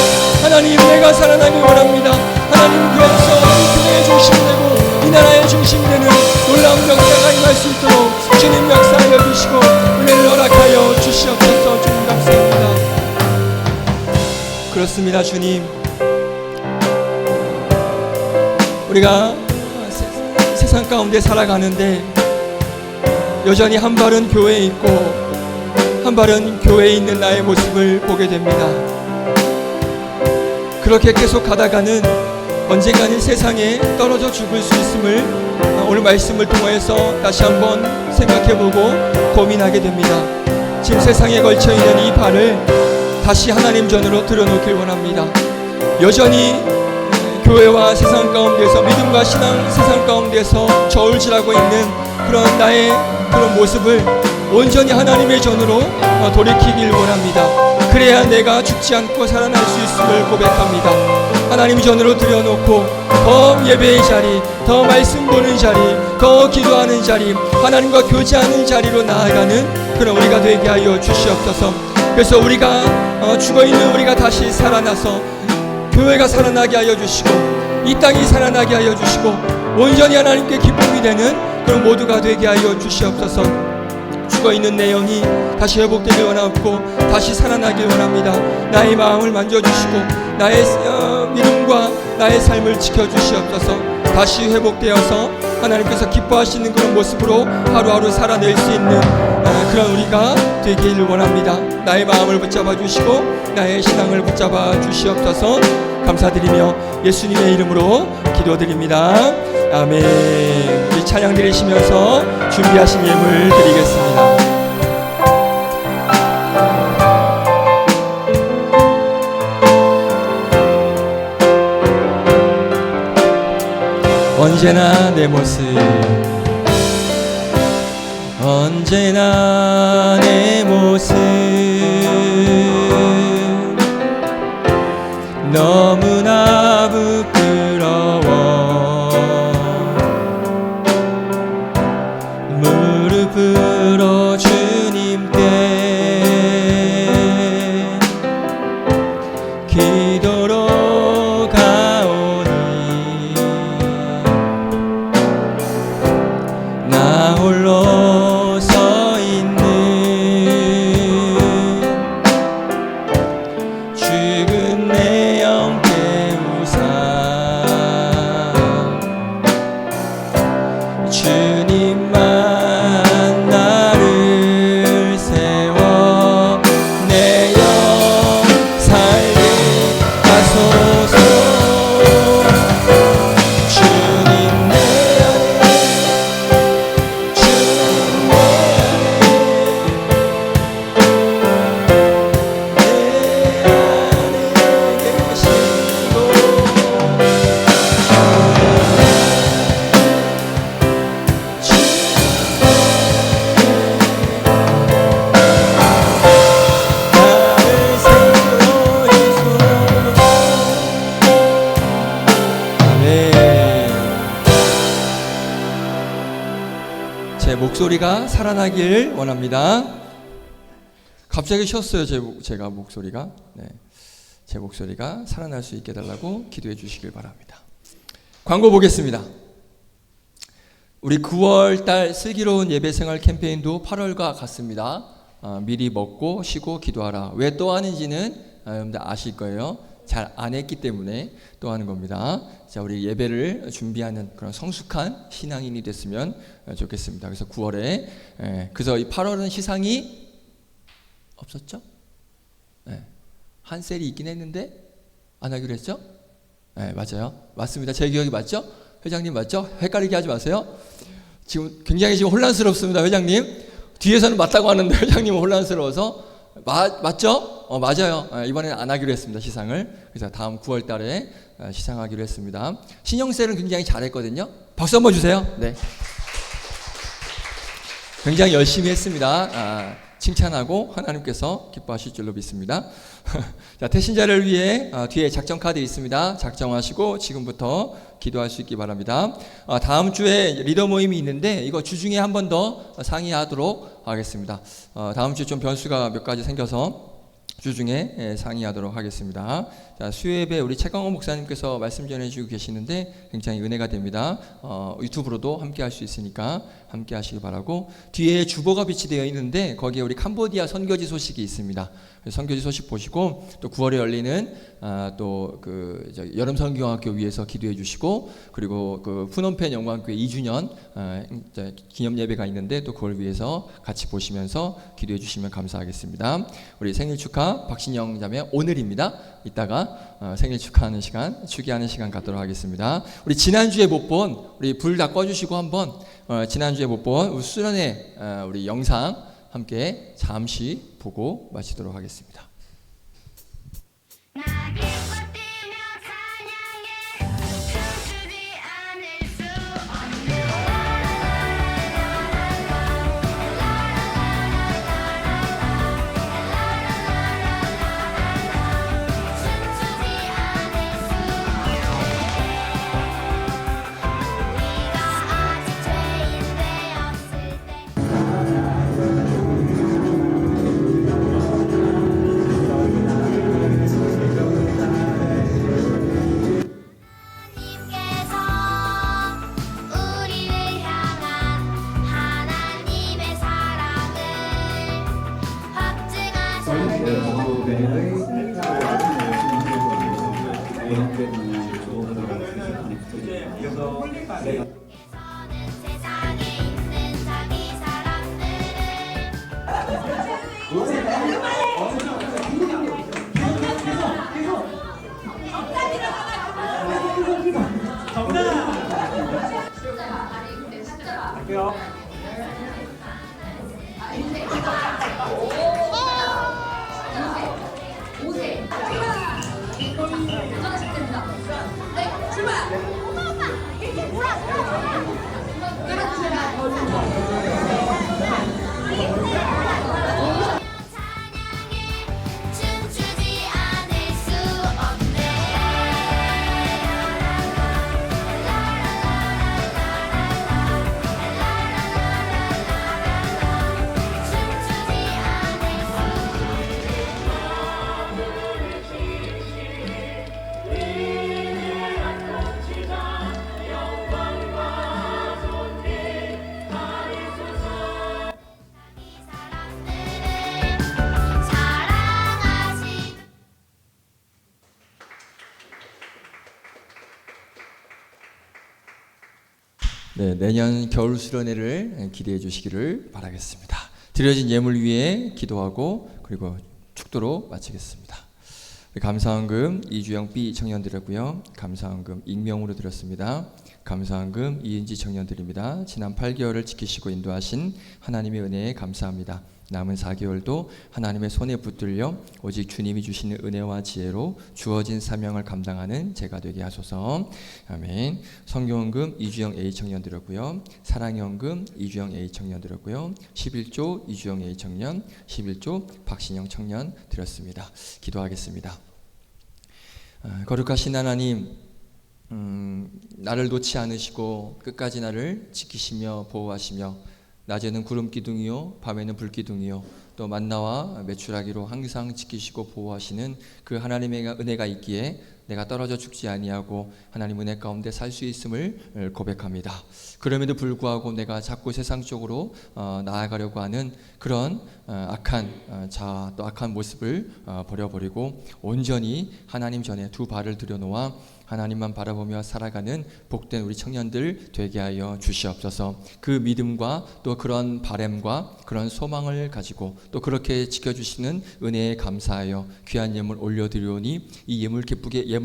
하나님, 내가 살아나길 원합니다. 하나님, 그래서 이 교회의 중심이 되고 이 나라의 중심이 되는 놀라운 역사가 임할 수 있도록 주님 역사하여 주시고 은혜를 허락하여 주시옵소서. 주님 감사합니다. 그렇습니다. 주님, 우리가 세상 가운데 살아가는데 여전히 한 발은 교회에 있고 한 발은 교회에 있는 나의 모습을 보게 됩니다. 그렇게 계속 가다가는 언젠가는 세상에 떨어져 죽을 수 있음을 오늘 말씀을 통해서 다시 한번 생각해보고 고민하게 됩니다. 지금 세상에 걸쳐있는 이 발을 다시 하나님 전으로 들어놓길 원합니다. 여전히 교회와 세상 가운데서 믿음과 신앙 세상 가운데서 저울질하고 있는 그런 나의 그런 모습을 온전히 하나님의 전으로 돌이키길 원합니다. 그래야 내가 죽지 않고 살아날 수 있음을 고백합니다. 하나님 전으로 들여놓고 더 예배의 자리, 더 말씀 보는 자리, 더 기도하는 자리, 하나님과 교제하는 자리로 나아가는 그런 우리가 되게 하여 주시옵소서. 그래서 우리가 죽어있는 우리가 다시 살아나서 교회가 살아나게 하여 주시고 이 땅이 살아나게 하여 주시고 온전히 하나님께 기쁨이 되는 그런 모두가 되게 하여 주시옵소서. 죽어있는 내 영이 다시 회복되길 원하고 다시 살아나길 원합니다. 나의 마음을 만져주시고 나의 믿음과 나의 삶을 지켜주시옵소서. 다시 회복되어서 하나님께서 기뻐하시는 그런 모습으로 하루하루 살아낼 수 있는 그런 우리가 되기를 원합니다. 나의 마음을 붙잡아 주시고 나의 신앙을 붙잡아 주시옵소서. 감사드리며 예수님의 이름으로 기도드립니다. 아멘. 우리 찬양 드리시면서 준비하신 예물 드리겠습니다. 언제나 내 모습, 언제나 내 모습 너무나 부끄러워 무릎으로 주님께 기도로 가오니 나 홀로 서 있는 목소리가 살아나길 원합니다. 갑자기 쉬었어요. 제가 목소리가. 네. 제 목소리가 살아날 수 있게 해달라고 기도해 주시길 바랍니다. 광고 보겠습니다. 우리 9월달 슬기로운 예배생활 캠페인도 8월과 같습니다. 미리 먹고 쉬고 기도하라. 왜 또 하는지는 여러분들 아실 거예요. 잘 안 했기 때문에 또 하는 겁니다. 자, 우리 예배를 준비하는 그런 성숙한 신앙인이 됐으면 좋겠습니다. 그래서 9월에 그래서 이 8월은 시상이 없었죠? 네. 한 셀이 있긴 했는데 안 하기로 했죠? 네, 맞아요. 맞습니다. 제 기억이 맞죠? 회장님 맞죠? 헷갈리게 하지 마세요. 지금 굉장히 혼란스럽습니다. 회장님 뒤에서는 맞다고 하는데 회장님은 혼란스러워서 맞죠? 맞아요. 이번에는 안 하기로 했습니다. 시상을. 그래서 다음 9월 달에 시상하기로 했습니다. 신영셀은 굉장히 잘했거든요. 박수 한번 주세요. 네. 굉장히 열심히 했습니다. 칭찬하고 하나님께서 기뻐하실 줄로 믿습니다. 자, 태신자를 위해 뒤에 작정 카드 있습니다. 작정하시고 지금부터 기도할 수 있기 바랍니다. 다음 주에 리더 모임이 있는데 이거 주중에 한 번 더 상의하도록 하겠습니다. 다음 주에 좀 변수가 몇 가지 생겨서 주중에 상의하도록 하겠습니다. 자, 수요예배 우리 최강호 목사님께서 말씀 전해주고 계시는데 굉장히 은혜가 됩니다. 유튜브로도 함께 할 수 있으니까 함께 하시기 바라고, 뒤에 주보가 비치되어 있는데 거기에 우리 캄보디아 선교지 소식이 있습니다. 선교지 소식 보시고, 또 9월에 열리는 또 그 여름 선교학교 위해서 기도해 주시고, 그리고 그 푸놈펜 영광교회 2주년 기념 예배가 있는데 또 그걸 위해서 같이 보시면서 기도해 주시면 감사하겠습니다. 우리 생일 축하 박신영 자매 오늘입니다. 이따가 생일 축하하는 시간, 축의하는 시간 갖도록 하겠습니다. 우리 지난주에 못 본 우리 불 다 꺼주시고 한번 지난주에 못 본 수련회 우리 영상 함께 잠시 보고 마치도록 하겠습니다. 네, 내년 겨울 수련회를 기대해 주시기를 바라겠습니다. 드려진 예물 위에 기도하고 그리고 축도로 마치겠습니다. 감사헌금 이주영 B 청년 드렸고요. 감사헌금 익명으로 드렸습니다. 감사헌금 이은지 청년 드립니다. 지난 8개월을 지키시고 인도하신 하나님의 은혜에 감사합니다. 남은 4개월도 하나님의 손에 붙들려 오직 주님이 주시는 은혜와 지혜로 주어진 사명을 감당하는 제가 되게 하소서. 아멘. 성교헌금 이주영 A 청년 드렸고요. 사랑연금 이주영 A 청년 드렸고요. 11조 이주영 A 청년, 11조 박신영 청년 드렸습니다. 기도하겠습니다. 거룩하신 하나님, 나를 놓지 않으시고 끝까지 나를 지키시며 보호하시며 낮에는 구름 기둥이요 밤에는 불 기둥이요 또 만나와 메추라기로 항상 지키시고 보호하시는 그 하나님의 은혜가 있기에 내가 떨어져 죽지 아니하고 하나님 은혜 가운데 살 수 있음을 고백합니다. 그럼에도 불구하고 내가 자꾸 세상 쪽으로 나아가려고 하는 그런 악한 자아 또 악한 모습을 버려버리고 온전히 하나님 전에 두 발을 들여놓아 하나님만 바라보며 살아가는 복된 우리 청년들 되게 하여 주시옵소서. 그 믿음과 또 그런 바램과 그런 소망을 가지고 또 그렇게 지켜주시는 은혜에 감사하여 귀한 예물 올려드리오니 이 예물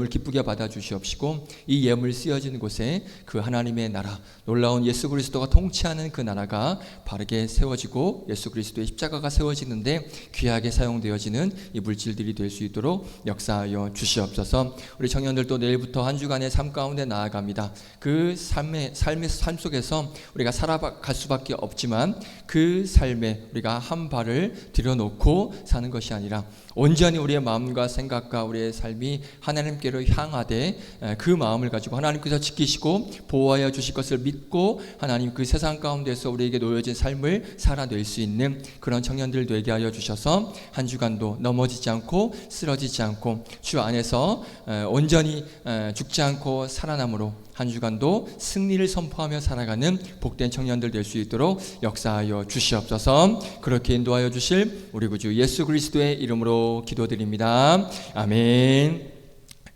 기쁘게 받아 주시옵시고 이 예물 쓰여진 곳에 그 하나님의 나라 놀라운 예수 그리스도가 통치하는 그 나라가 바르게 세워지고 예수 그리스도의 십자가가 세워지는데 귀하게 사용되어지는 이 물질들이 될 수 있도록 역사하여 주시옵소서. 우리 청년들도 내일부터 한 주간의 삶 가운데 나아갑니다. 그 삶 속에서 우리가 살아갈 수밖에 없지만 그 삶에 우리가 한 발을 들여놓고 사는 것이 아니라 온전히 우리의 마음과 생각과 우리의 삶이 하나님께로 향하되 그 마음을 가지고 하나님께서 지키시고 보호하여 주실 것을 믿고 하나님 그 세상 가운데서 우리에게 놓여진 삶을 살아낼 수 있는 그런 청년들 되게 하여 주셔서 한 주간도 넘어지지 않고 쓰러지지 않고 주 안에서 온전히 죽지 않고 살아남으로 한 주간도 승리를 선포하며 살아가는 복된 청년들 될 수 있도록 역사하여 주시옵소서. 그렇게 인도하여 주실 우리 구주 예수 그리스도의 이름으로 기도드립니다. 아멘.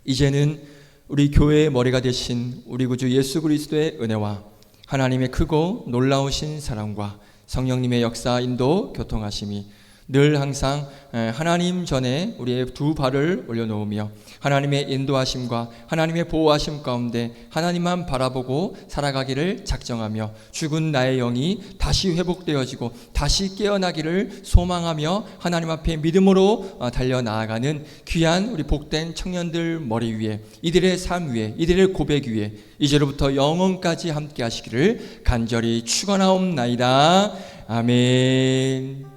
이제는 우리 교회의 머리가 되신 우리 구주 예수 그리스도의 은혜와 하나님의 크고 놀라우신 사랑과 성령님의 역사 인도 교통하심이 늘 항상 하나님 전에 우리의 두 발을 올려놓으며 하나님의 인도하심과 하나님의 보호하심 가운데 하나님만 바라보고 살아가기를 작정하며 죽은 나의 영이 다시 회복되어지고 다시 깨어나기를 소망하며 하나님 앞에 믿음으로 달려나아가는 귀한 우리 복된 청년들 머리 위에 이들의 삶 위에 이들의 고백 위에 이제로부터 영원까지 함께 하시기를 간절히 축원하옵나이다. 아멘.